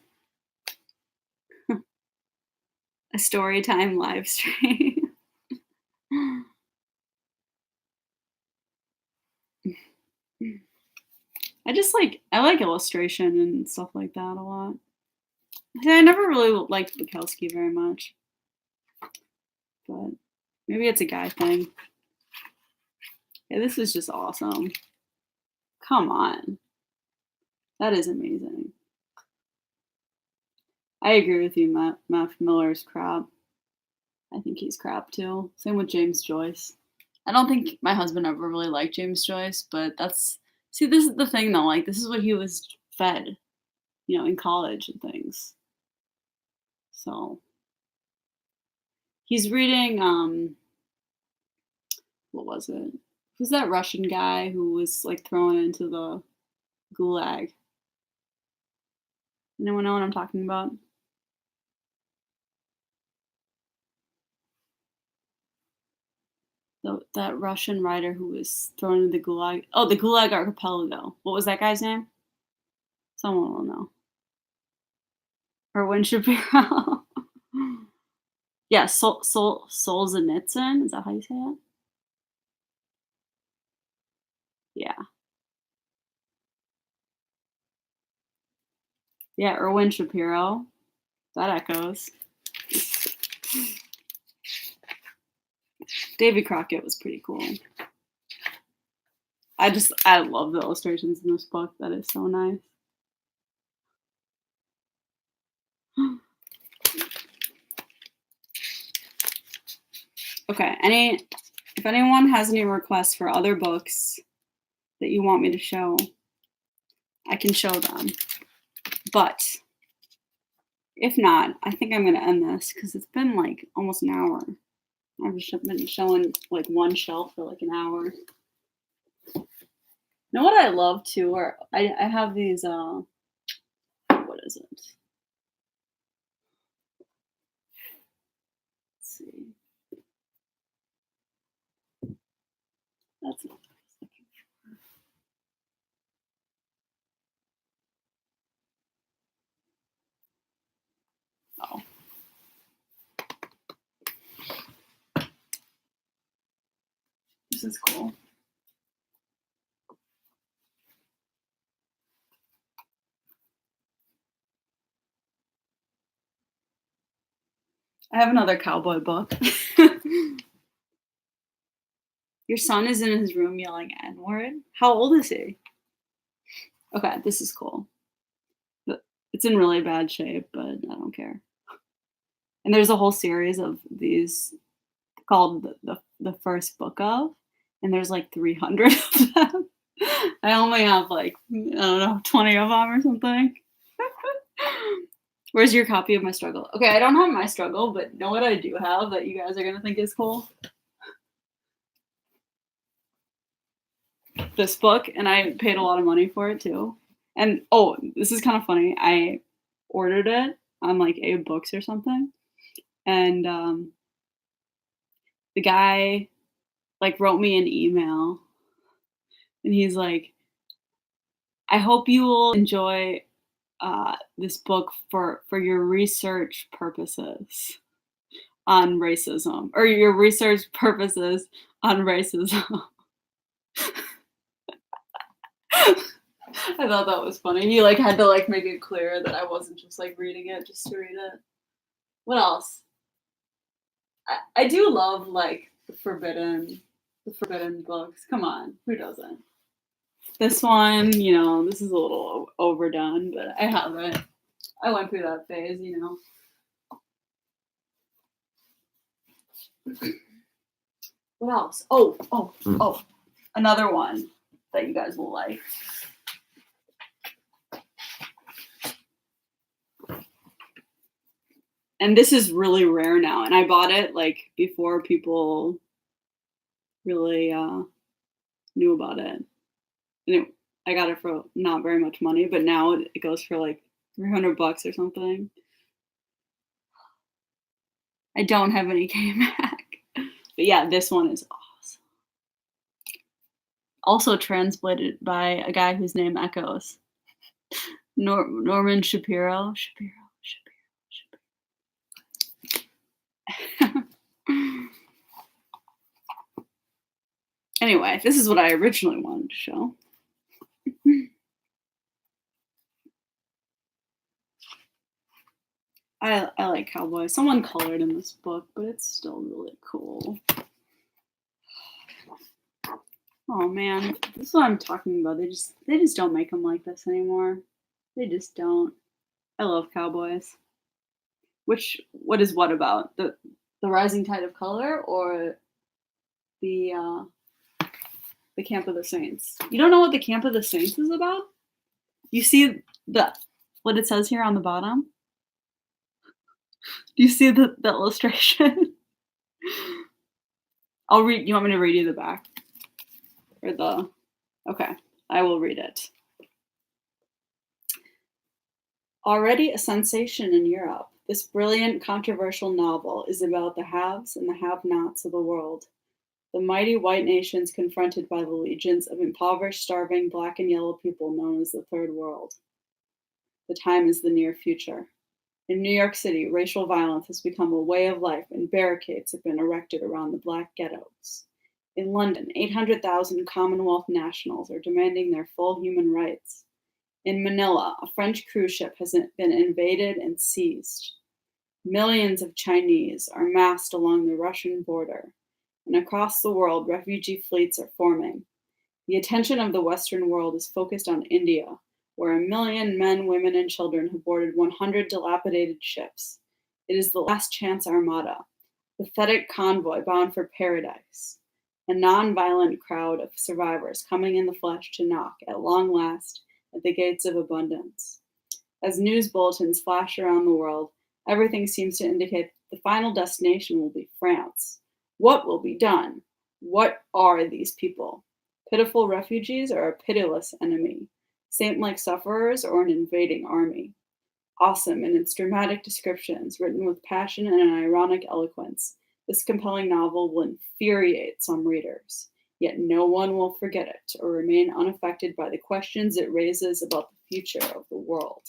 A story time live stream. I like illustration and stuff like that a lot. I never really liked Bukowski very much. but maybe it's a guy thing. Yeah, this is just awesome. Come on. That is amazing. I agree with you, Matt Miller's crap. I think he's crap too. Same with James Joyce. I don't think my husband ever really liked James Joyce, but this is the thing though, like this is what he was fed, in college and things. So he's reading what was it? Who's that Russian guy who was like thrown into the gulag? Anyone know what I'm talking about? That Russian writer who was thrown into the gulag. Oh, the Gulag Archipelago. What was that guy's name? Someone will know. Erwin Shapiro. Yeah, Solzhenitsyn. Is that how you say it? Yeah. Yeah, Erwin Shapiro. That echoes. Davy Crockett was pretty cool. I love the illustrations in this book. That is so nice. Okay, if anyone has any requests for other books that you want me to show, I can show them. But if not, I think I'm going to end this because it's been like almost an hour. I've just been showing like one shelf for like an hour. You know what I love too? Or I have these, what is it? Let's see. That's not what I was looking for. Oh. This is cool. I have another cowboy book. Your son is in his room yelling N-word? How old is he? Okay, this is cool. It's in really bad shape, but I don't care. And there's a whole series of these called the first book of, and there's like 300 of them. I only have like, I don't know, 20 of them or something. Where's your copy of My Struggle? Okay, I don't have My Struggle, but know what I do have that you guys are going to think is cool? This book, and I paid a lot of money for it too. And oh, this is kind of funny. I ordered it on like Abe Books or something, and the guy like wrote me an email, and he's like, "I hope you will enjoy this book for your research purposes on racism, or your research purposes on racism." I thought that was funny. He like had to like make it clear that I wasn't just like reading it just to read it. What else? I do love like the forbidden books. Come on, who doesn't? This one, this is a little overdone, but I have it. I went through that phase, What else? Oh, another one that you guys will like. And this is really rare now, and I bought it like before people really knew about it. And I got it for not very much money, but now it goes for like $300 or something. I don't have any K-Mac. But yeah, this one is awesome. Also translated by a guy whose name echoes. Norman Shapiro. Anyway, this is what I originally wanted to show. I like like cowboys. Someone colored in this book, but it's still really cool. Oh man, this is what I'm talking about. They just don't make them like this anymore. They just don't. I love cowboys. What is what about the rising tide of color or the the Camp of the Saints? You don't know what the Camp of the Saints is about? You see what it says here on the bottom? Do you see the illustration? I'll read. You want me to read you the back or the? Okay, I will read it. Already a sensation in Europe, this brilliant, controversial novel is about the haves and the have-nots of the world. The mighty white nations confronted by the legions of impoverished, starving black and yellow people known as the Third World. The time is the near future. In New York City, racial violence has become a way of life and barricades have been erected around the black ghettos. In London, 800,000 Commonwealth nationals are demanding their full human rights. In Manila, a French cruise ship has been invaded and seized. Millions of Chinese are massed along the Russian border, and across the world, refugee fleets are forming. The attention of the Western world is focused on India, where 1 million men, women, and children have boarded 100 dilapidated ships. It is the last chance armada, a pathetic convoy bound for paradise, a non-violent crowd of survivors coming in the flesh to knock, at long last, at the gates of abundance. As news bulletins flash around the world, everything seems to indicate that the final destination will be France. What will be done? What are these people? Pitiful refugees or a pitiless enemy? Saint-like sufferers or an invading army? Awesome in its dramatic descriptions, written with passion and an ironic eloquence, this compelling novel will infuriate some readers. Yet no one will forget it or remain unaffected by the questions it raises about the future of the world.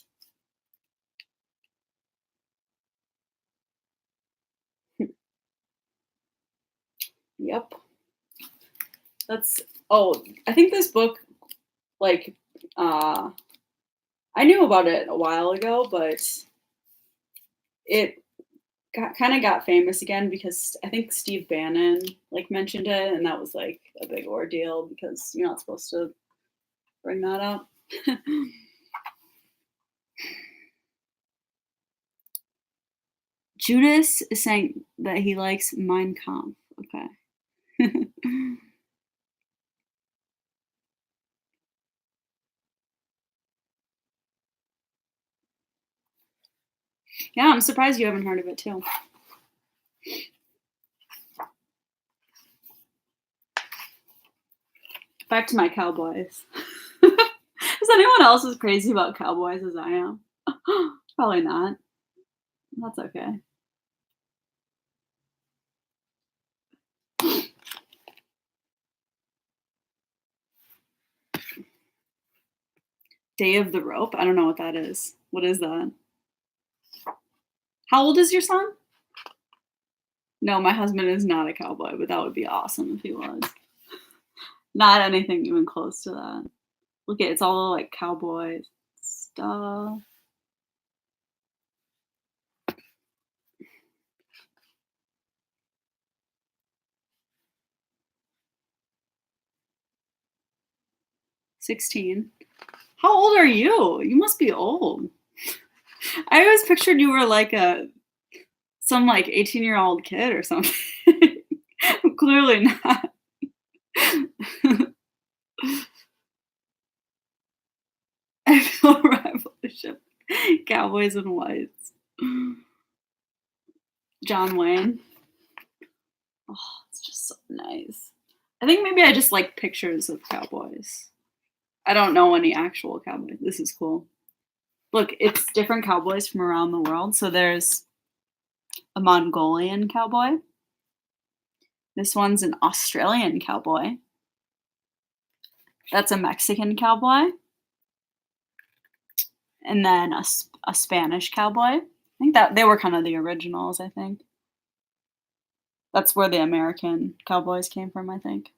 Yep. I think this book, like, I knew about it a while ago, but it kind of got famous again because I think Steve Bannon, like, mentioned it, and that was, like, a big ordeal because you're not supposed to bring that up. Judas is saying that he likes Mein Kampf. Okay. Yeah, I'm surprised you haven't heard of it too. Back to my cowboys. Is anyone else as crazy about cowboys as I am? Probably not. That's okay. Day of the Rope? I don't know what that is. What is that? How old is your son? No, my husband is not a cowboy, but that would be awesome if he was. Not anything even close to that. Look at it's all like cowboy stuff. $16. How old are you? You must be old. I always pictured you were like some like 18-year-old kid or something. Clearly not. I feel revolution. Cowboys and whites. John Wayne. Oh, it's just so nice. I think maybe I just like pictures of cowboys. I don't know any actual cowboys. This is cool. Look, it's different cowboys from around the world. So there's a Mongolian cowboy. This one's an Australian cowboy. That's a Mexican cowboy. And then a Spanish cowboy. I think that they were kind of the originals, I think. That's where the American cowboys came from, I think.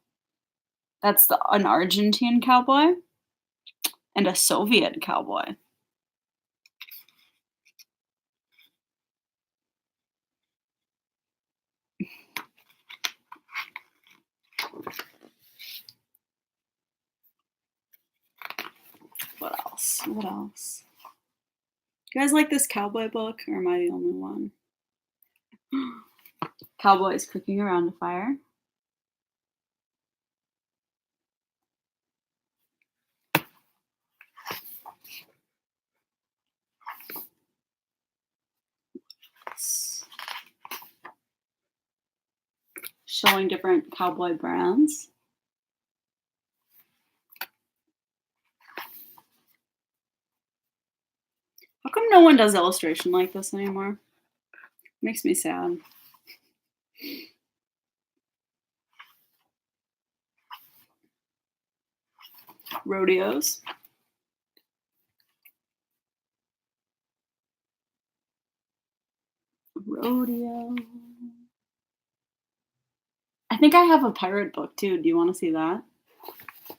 That's an Argentine cowboy and a Soviet cowboy. What else? You guys like this cowboy book, or am I the only one? Cowboys cooking around a fire. Showing different cowboy brands. How come no one does illustration like this anymore? Makes me sad. Rodeos. Rodeo. I think I have a pirate book too. Do you want to see that?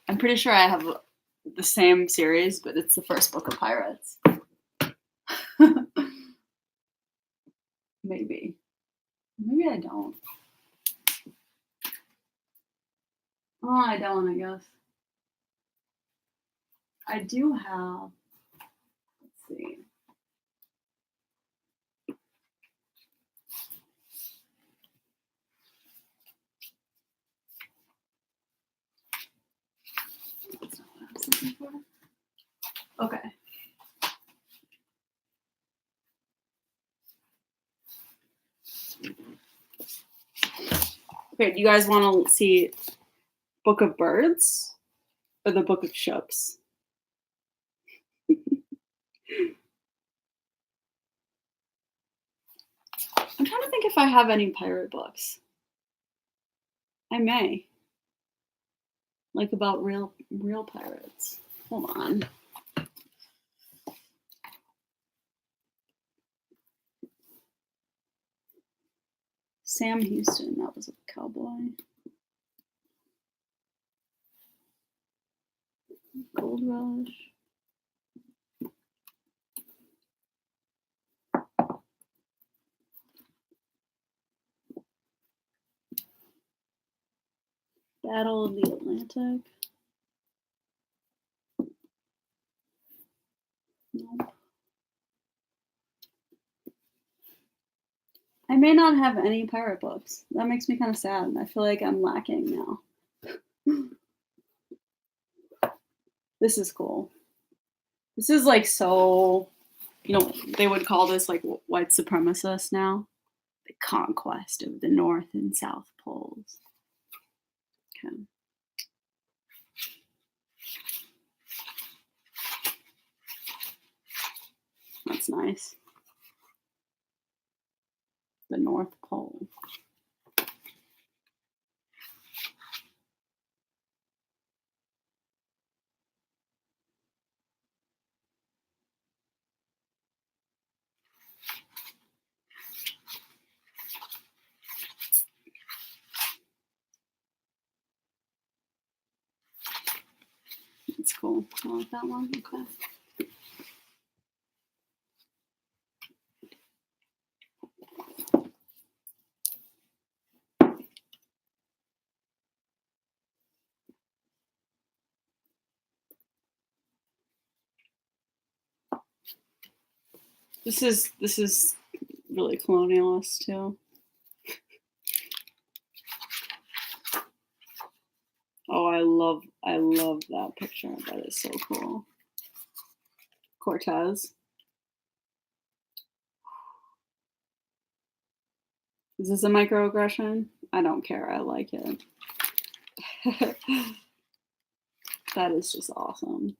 I'm pretty sure I have the same series, but it's the first book of pirates. Maybe. Maybe I don't. Oh, I don't, I guess. I do have, let's see. That's not what I was looking for. Okay. Okay, do you guys want to see Book of Birds or the Book of Ships? I'm trying to think if I have any pirate books. I may. Like about real pirates. Hold on. Sam Houston, that was a cowboy. Gold Rush. Battle of the Atlantic. Nope. I may not have any pirate books. That makes me kind of sad. I feel like I'm lacking now. This is cool. This is like so, they would call this like white supremacist now. The conquest of the North and South Poles. Okay. That's nice. The North Pole. That's cool. I like that one. Okay. This is really colonialist too. Oh, I love that picture. That is so cool. Cortez. Is this a microaggression? I don't care. I like it. That is just awesome.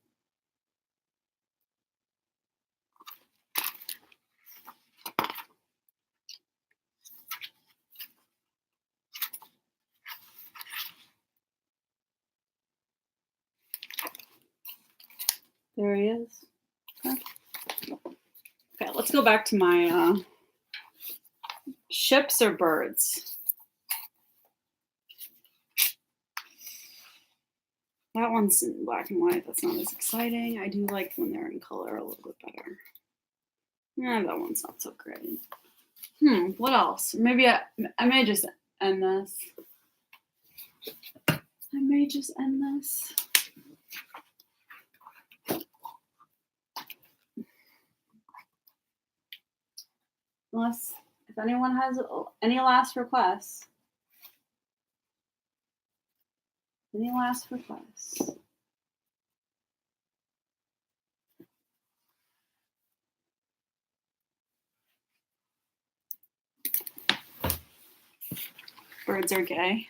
There he is. Okay, let's go back to my ships or birds. That one's in black and white. That's not as exciting. I do like when they're in color a little bit better. Yeah, that one's not so great. What else? Maybe I may just end this. Unless if anyone has any last requests. Any last requests? Birds are gay.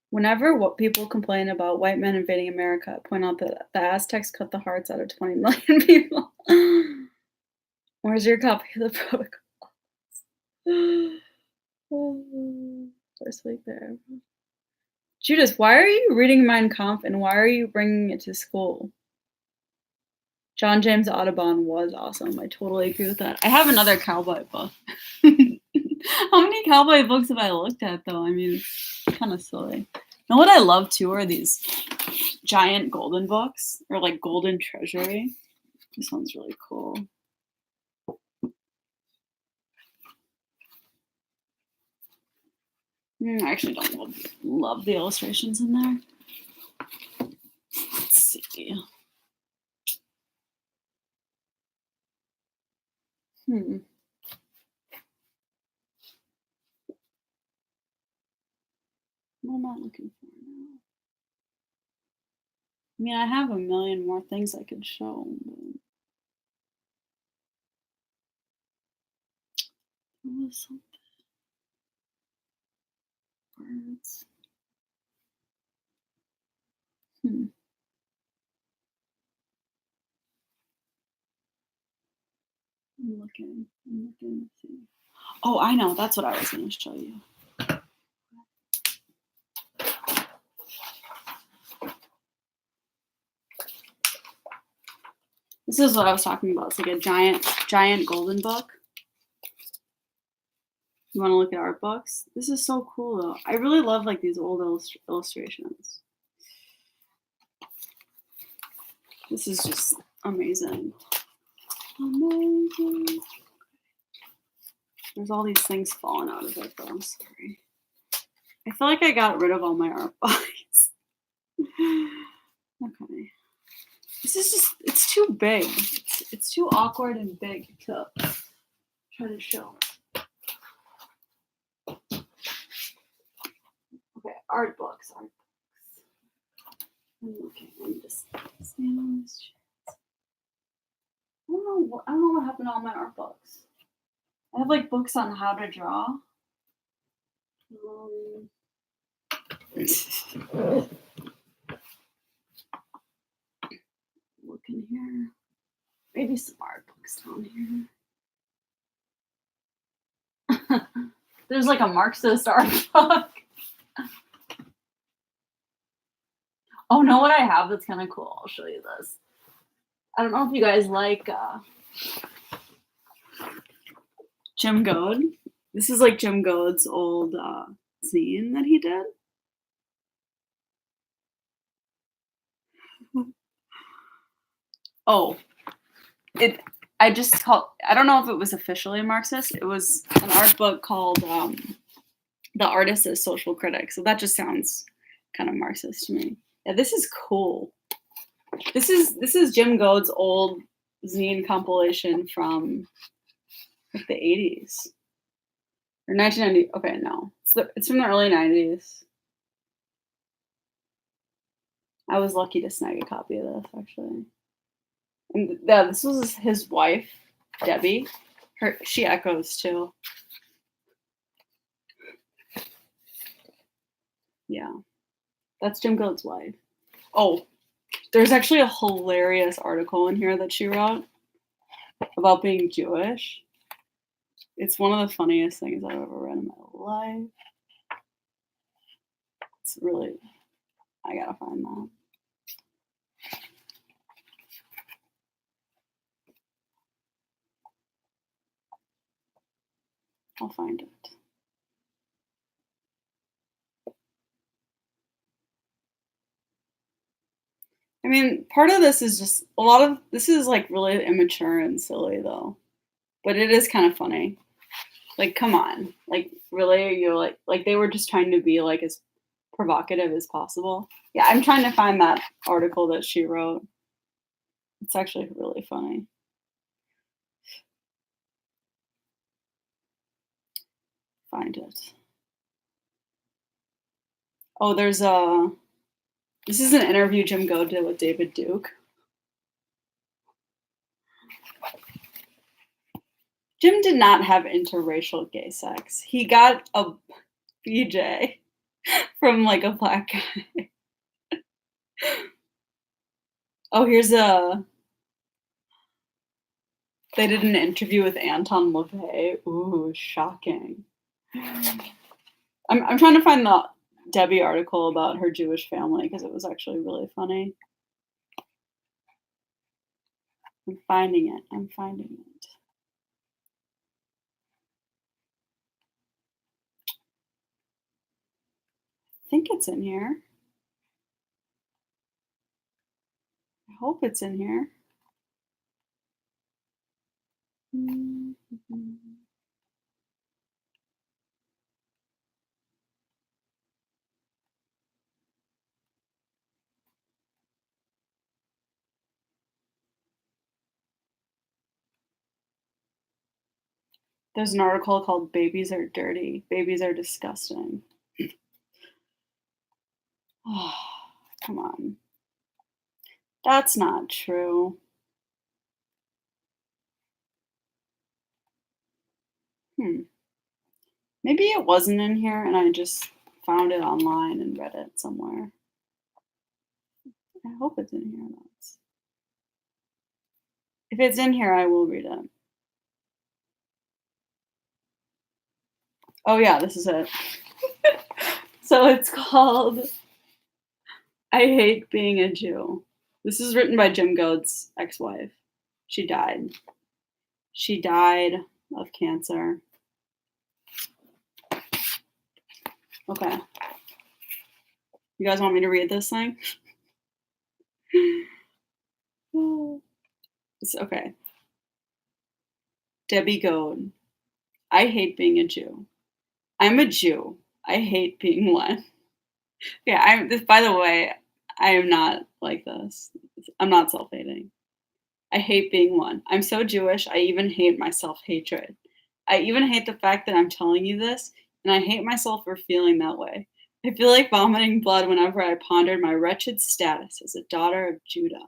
Whenever what people complain about white men invading America, point out that the Aztecs cut the hearts out of 20 million people. Where's your copy of the protocol? First week there. Judas, why are you reading Mein Kampf and why are you bringing it to school? John James Audubon was awesome. I totally agree with that. I have another cowboy book. How many cowboy books have I looked at, though? I mean, it's kind of silly. You know what I love, too, are these giant golden books, or like golden treasury. This one's really cool. I actually don't love the illustrations in there. Let's see. What am I looking for now? I mean, I have a million more things I could show. There was something. Birds. I'm looking to see. Oh, I know. That's what I was going to show you. This is what I was talking about. It's like a giant golden book. You want to look at art books? This is so cool, though. I really love like these old illustrations. This is just amazing. Amazing. There's all these things falling out of it, though. I'm sorry. I feel like I got rid of all my art books. Okay. This is just, it's too big. It's too awkward and big to try to show. Okay, art books. I'm looking. I'm just stand on this chair. I don't know what happened to all my art books. I have like books on how to draw. Look in here. Maybe some art books down here. There's like a Marxist art book. Oh, know what I have that's kind of cool? I'll show you this. I don't know if you guys like Jim Goad. This is like Jim Goad's old zine that he did. Oh, I don't know if it was officially Marxist. It was an art book called The Artist as Social Critic. So that just sounds kind of Marxist to me. Yeah, this is cool. This is Jim Goad's old zine compilation from like the 80s or 1990. Okay, no, it's from the early 90s. I was lucky to snag a copy of this actually. And yeah, this was his wife, Debbie. She echoes too. Yeah, that's Jim Goad's wife. Oh, there's actually a hilarious article in here that she wrote about being Jewish. It's one of the funniest things I've ever read in my life. It's really, I gotta find that. I'll find it. I mean, part of this is just a lot of this is like really immature and silly though, but it is kind of funny. Like, come on, like really, you're like they were just trying to be like as provocative as possible. Yeah, I'm trying to find that article that she wrote. It's actually really funny. Find it. Oh, this is an interview Jim Go did with David Duke. Jim did not have interracial gay sex. He got a BJ from like a black guy. Oh, they did an interview with Anton LaVey. Ooh, shocking. I'm trying to find the Debbie article about her Jewish family because it was actually really funny. I'm finding it. I'm finding it. I think it's in here. I hope it's in here. Mhm. There's an article called Babies Are Dirty. Babies are disgusting. Oh, come on. That's not true. Hmm. Maybe it wasn't in here and I just found it online and read it somewhere. I hope it's in here. If it's in here, I will read it. Oh, yeah, this is it. So it's called I Hate Being a Jew. This is written by Jim Goad's ex wife. She died. She died of cancer. Okay. You guys want me to read this thing? It's okay. Debbie Goad. I hate being a Jew. I'm a Jew. I hate being one. Yeah, by the way, I am not like this. I'm not self-hating. I hate being one. I'm so Jewish, I even hate my self-hatred. I even hate the fact that I'm telling you this, and I hate myself for feeling that way. I feel like vomiting blood whenever I pondered my wretched status as a daughter of Judah.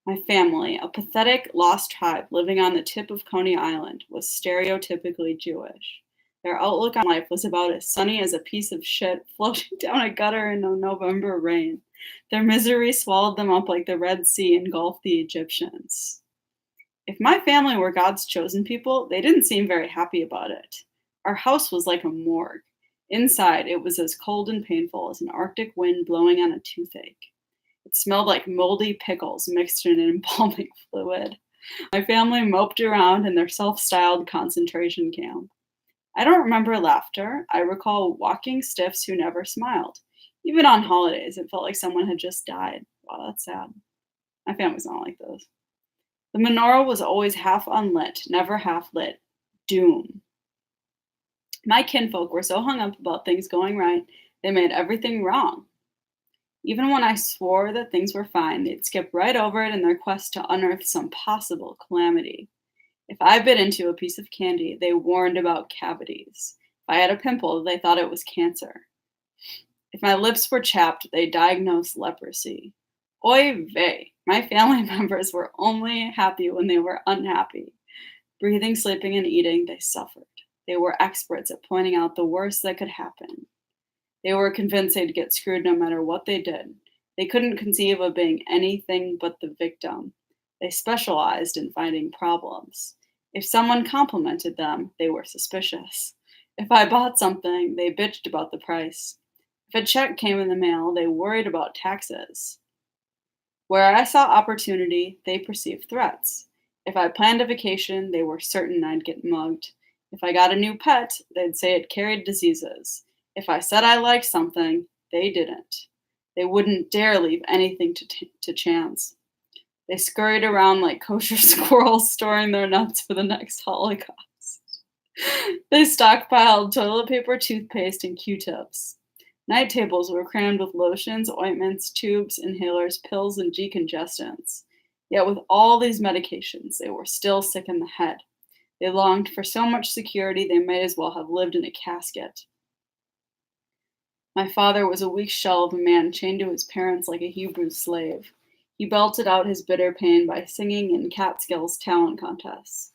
My family, a pathetic, lost tribe living on the tip of Coney Island, was stereotypically Jewish. Their outlook on life was about as sunny as a piece of shit floating down a gutter in a November rain. Their misery swallowed them up like the Red Sea engulfed the Egyptians. If my family were God's chosen people, they didn't seem very happy about it. Our house was like a morgue. Inside, it was as cold and painful as an Arctic wind blowing on a toothache. It smelled like moldy pickles mixed in an embalming fluid. My family moped around in their self styled concentration camp. I don't remember laughter. I recall walking stiffs who never smiled. Even on holidays, it felt like someone had just died. Wow, that's sad. My family's not like this. The menorah was always half unlit, never half lit. Doom. My kinfolk were so hung up about things going right, they made everything wrong. Even when I swore that things were fine, they'd skip right over it in their quest to unearth some possible calamity. If I bit into a piece of candy, they warned about cavities. If I had a pimple, they thought it was cancer. If my lips were chapped, they diagnosed leprosy. Oy vey, my family members were only happy when they were unhappy. Breathing, sleeping, and eating, they suffered. They were experts at pointing out the worst that could happen. They were convinced they'd get screwed no matter what they did. They couldn't conceive of being anything but the victim. They specialized in finding problems. If someone complimented them, they were suspicious. If I bought something, they bitched about the price. If a check came in the mail, they worried about taxes. Where I saw opportunity, they perceived threats. If I planned a vacation, they were certain I'd get mugged. If I got a new pet, they'd say it carried diseases. If I said I liked something, they didn't. They wouldn't dare leave anything to chance. They scurried around like kosher squirrels, storing their nuts for the next Holocaust. They stockpiled toilet paper, toothpaste, and Q-tips. Night tables were crammed with lotions, ointments, tubes, inhalers, pills, and decongestants. Yet with all these medications, they were still sick in the head. They longed for so much security they might as well have lived in a casket. My father was a weak shell of a man chained to his parents like a Hebrew slave. He belted out his bitter pain by singing in Catskills talent contests,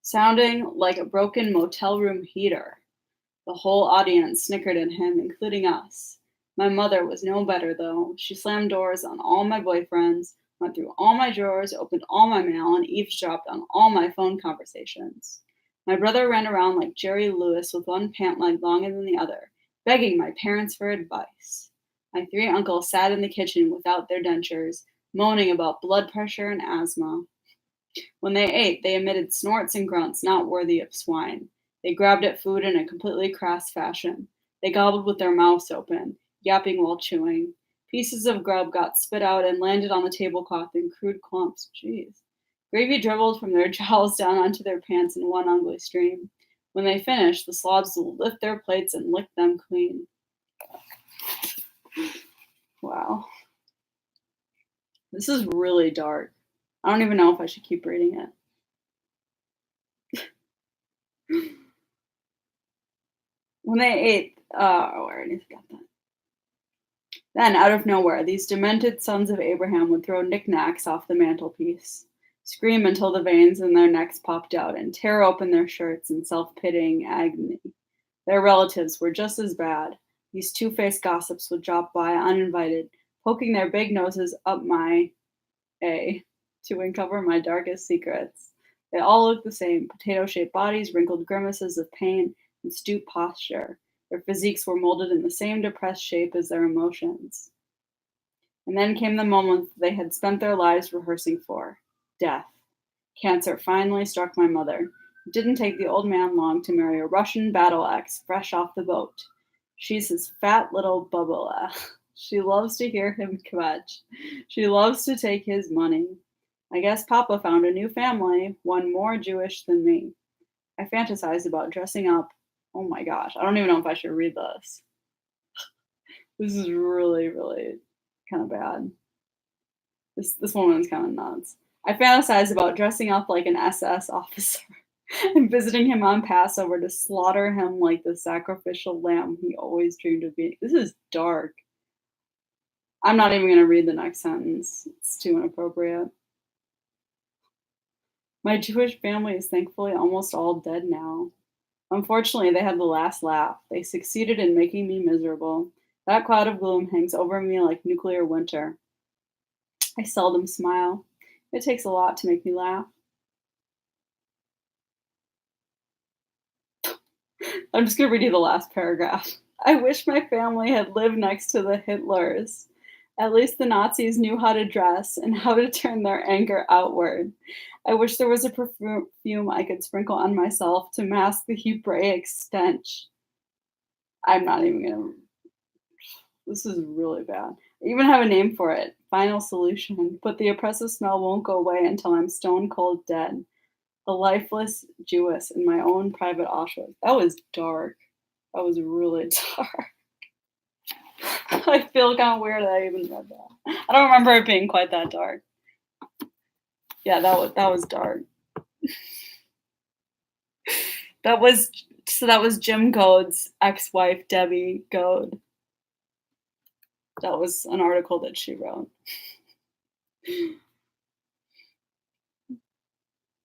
sounding like a broken motel room heater. The whole audience snickered at him, including us. My mother was no better, though. She slammed doors on all my boyfriends, went through all my drawers, opened all my mail, and eavesdropped on all my phone conversations. My brother ran around like Jerry Lewis with one pant leg longer than the other, begging my parents for advice. My three uncles sat in the kitchen without their dentures, moaning about blood pressure and asthma. When they ate, they emitted snorts and grunts not worthy of swine. They grabbed at food in a completely crass fashion. They gobbled with their mouths open, yapping while chewing. Pieces of grub got spit out and landed on the tablecloth in crude clumps. Jeez. Gravy dribbled from their jowls down onto their pants in one ugly stream. When they finished, the slobs would lift their plates and lick them clean. Wow. This is really dark. I don't even know if I should keep reading it. When they ate, I already forgot that. Then, out of nowhere, these demented sons of Abraham would throw knickknacks off the mantelpiece, scream until the veins in their necks popped out, and tear open their shirts in self pitying agony. Their relatives were just as bad. These two faced gossips would drop by uninvited, poking their big noses up my A to uncover my darkest secrets. They all looked the same: potato shaped bodies, wrinkled grimaces of pain, and stooped posture. Their physiques were molded in the same depressed shape as their emotions. And then came the moment they had spent their lives rehearsing for: death. Cancer finally struck my mother. It didn't take the old man long to marry a Russian battle axe fresh off the boat. She's his fat little bubble. She loves to hear him kvetch. She loves to take his money. I guess Papa found a new family, one more Jewish than me. I fantasized about dressing up. Oh my gosh, I don't even know if I should read this. This is really, really kind of bad. This woman's kind of nuts. I fantasized about dressing up like an SS officer and visiting him on Passover to slaughter him like the sacrificial lamb he always dreamed of being. This is dark. I'm not even going to read the next sentence. It's too inappropriate. My Jewish family is thankfully almost all dead now. Unfortunately, they had the last laugh. They succeeded in making me miserable. That cloud of gloom hangs over me like nuclear winter. I seldom smile. It takes a lot to make me laugh. I'm just going to read you the last paragraph. I wish my family had lived next to the Hitlers. At least the Nazis knew how to dress and how to turn their anger outward. I wish there was a perfume I could sprinkle on myself to mask the Hebraic stench. I'm not even going to. This is really bad. I even have a name for it: final solution. But the oppressive smell won't go away until I'm stone cold dead. A lifeless Jewess in my own private Auschwitz. That was dark. That was really dark. I feel kind of weird that I even read that. I don't remember it being quite that dark. Yeah, that was dark. That was Jim Goad's ex-wife, Debbie Goad. That was an article that she wrote.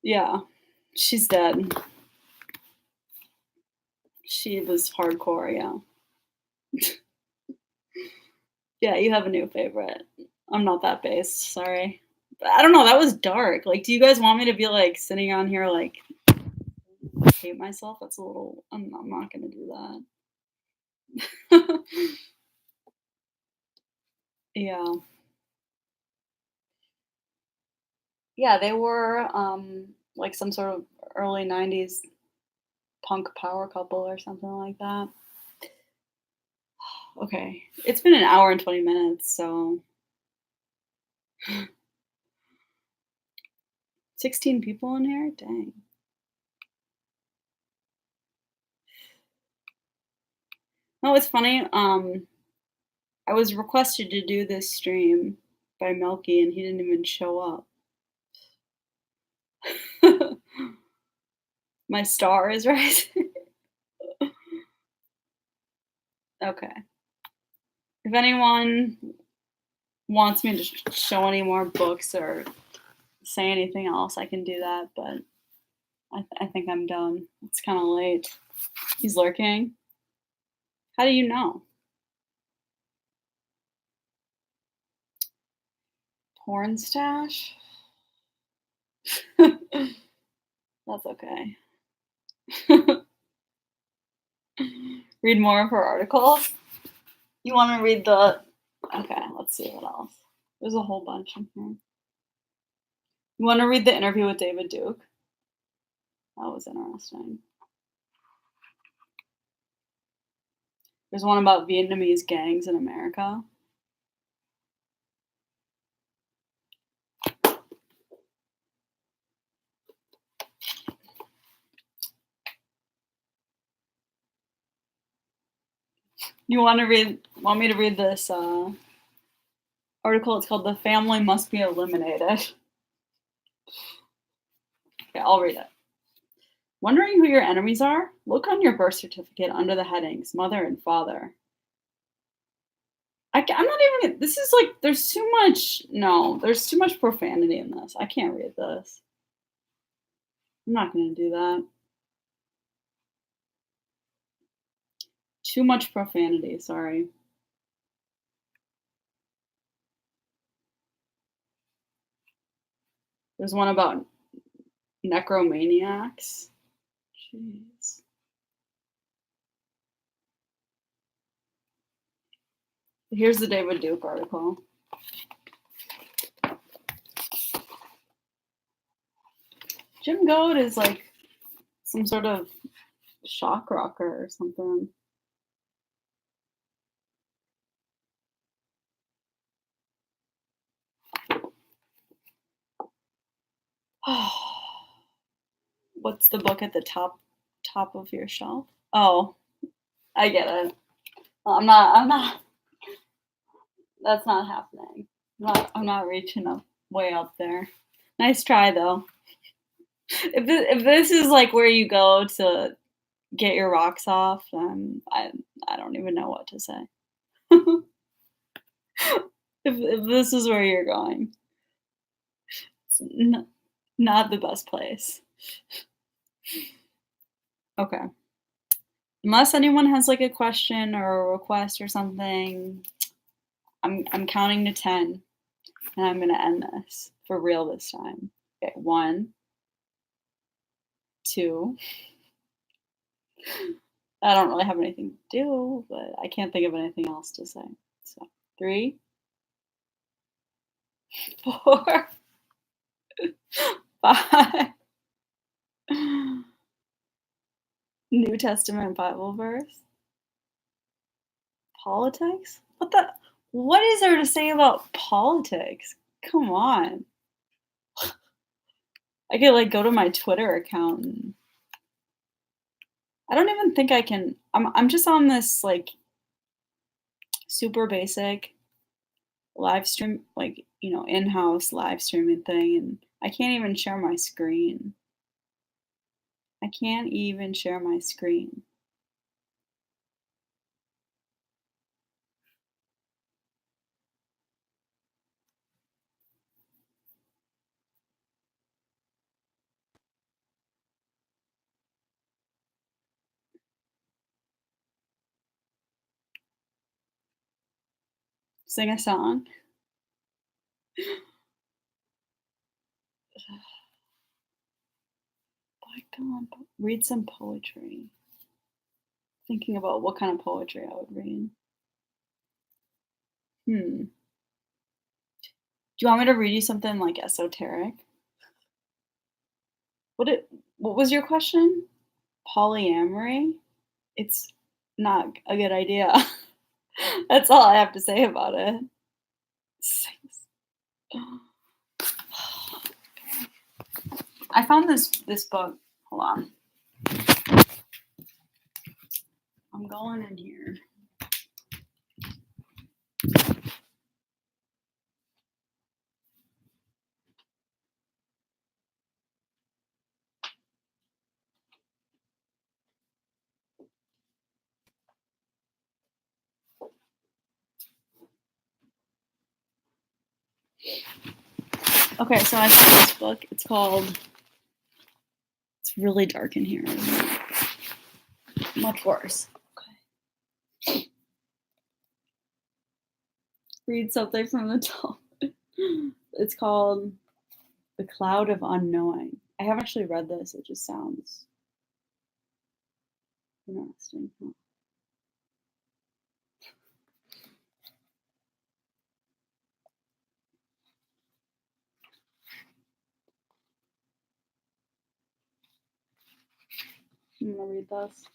Yeah, she's dead. She was hardcore, yeah. Yeah, you have a new favorite. I'm not that based, sorry. But I don't know, that was dark. Like, do you guys want me to be like sitting on here like hate myself? That's a little. I'm not gonna do that. Yeah, yeah, they were like some sort of early '90s punk power couple or something like that. Okay, it's been an hour and 20 minutes, so 16 people in here. Dang. No, it's funny. I was requested to do this stream by Melky, and he didn't even show up. My star is rising. Okay. If anyone wants me to show any more books or say anything else, I can do that, but I think I'm done. It's kind of late. He's lurking. How do you know? Porn stash? That's okay. Read more of her article. You want to read the. Okay, let's see what else. There's a whole bunch in here. You want to read the interview with David Duke? That was interesting. There's one about Vietnamese gangs in America. You want me to read this article? It's called "The Family Must Be Eliminated." Okay, I'll read it. Wondering who your enemies are? Look on your birth certificate under the headings Mother and Father. I'm not even. This is like, there's too much. No, there's too much profanity in this. I can't read this. I'm not going to do that. Too much profanity, sorry. There's one about necromaniacs. Jeez. Here's the David Duke article. Jim Goad is like some sort of shock rocker or something. What's the book at the top of your shelf? Oh, I get it. I'm not. That's not happening. I'm not reaching up way up there. Nice try though. If this is like where you go to get your rocks off, then I don't even know what to say. If this is where you're going, it's not the best place. Okay. Unless anyone has like a question or a request or something, I'm counting to 10 and I'm gonna end this for real this time. Okay, 1, 2. I don't really have anything to do, but I can't think of anything else to say. So 3, 4, 5. New Testament Bible verse. Politics? What is there to say about politics? Come on. I could like go to my Twitter account and I don't even think I can. I'm just on this like super basic live stream, like, in-house live streaming thing, and I can't even share my screen. I can't even share my screen. Sing a song. Read some poetry. Thinking about what kind of poetry I would read. Do you want me to read you something like esoteric? What was your question? Polyamory? It's not a good idea. That's all I have to say about it. I found this book. Hold on. I'm going in here. Okay, so I found this book. It's called. It's really dark in here. Isn't it? Much worse. Okay. Read something from the top. It's called The Cloud of Unknowing. I haven't actually read this. It just sounds interesting. I'm gonna read this.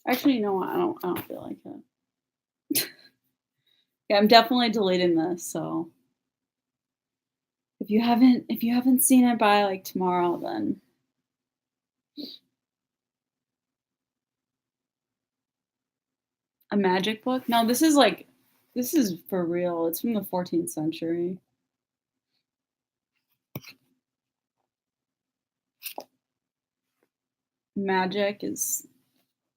Actually, you know what? I don't feel like it. Yeah, I'm definitely deleting this. So if you haven't seen it by like tomorrow, then a magic book. No, this is for real. It's from the 14th century. Magic is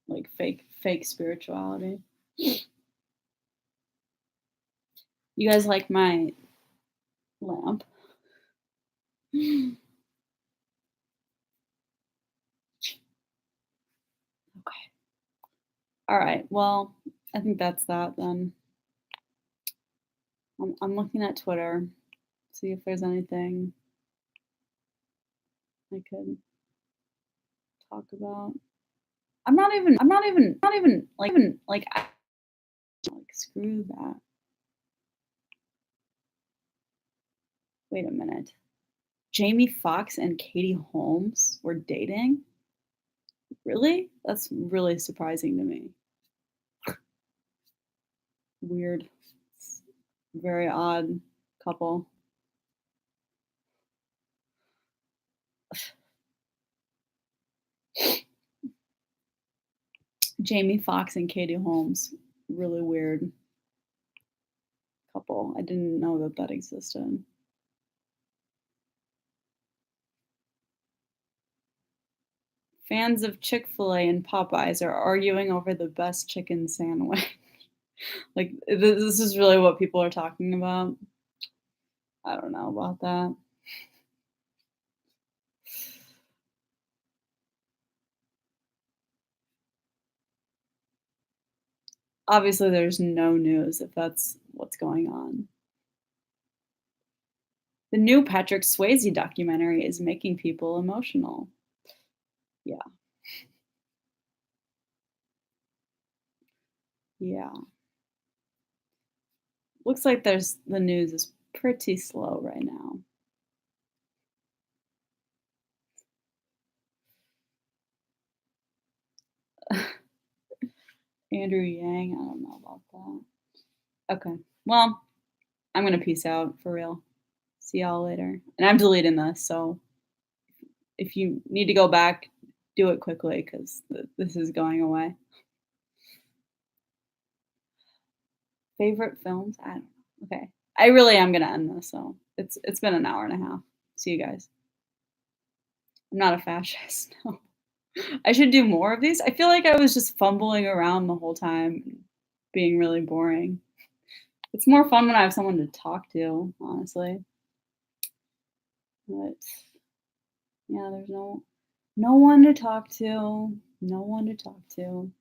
like fake spirituality. You guys like my lamp? Okay. All right. Well, I think that's that then. I'm looking at Twitter, see if there's anything I could talk about. I'm not even like like screw that. Wait a minute. Jamie Foxx and Katie Holmes were dating? Really? That's really surprising to me. Weird. Very odd couple. Jamie Foxx and Katie Holmes. Really weird couple. I didn't know that that existed. Fans of Chick-fil-A and Popeyes are arguing over the best chicken sandwich. Like, this is really what people are talking about. I don't know about that. Obviously, there's no news if that's what's going on. The new Patrick Swayze documentary is making people emotional. Yeah. Yeah. Looks like the news is pretty slow right now. Andrew Yang, I don't know about that. Okay. Well, I'm gonna peace out for real. See y'all later. And I'm deleting this, so if you need to go back, do it quickly because this is going away. Favorite films? I don't know. Okay. I really am gonna end this, so it's been an hour and a half. See you guys. I'm not a fascist. No. I should do more of these. I feel like I was just fumbling around the whole time, being really boring. It's more fun when I have someone to talk to, honestly. But yeah, there's no one to talk to. No one to talk to.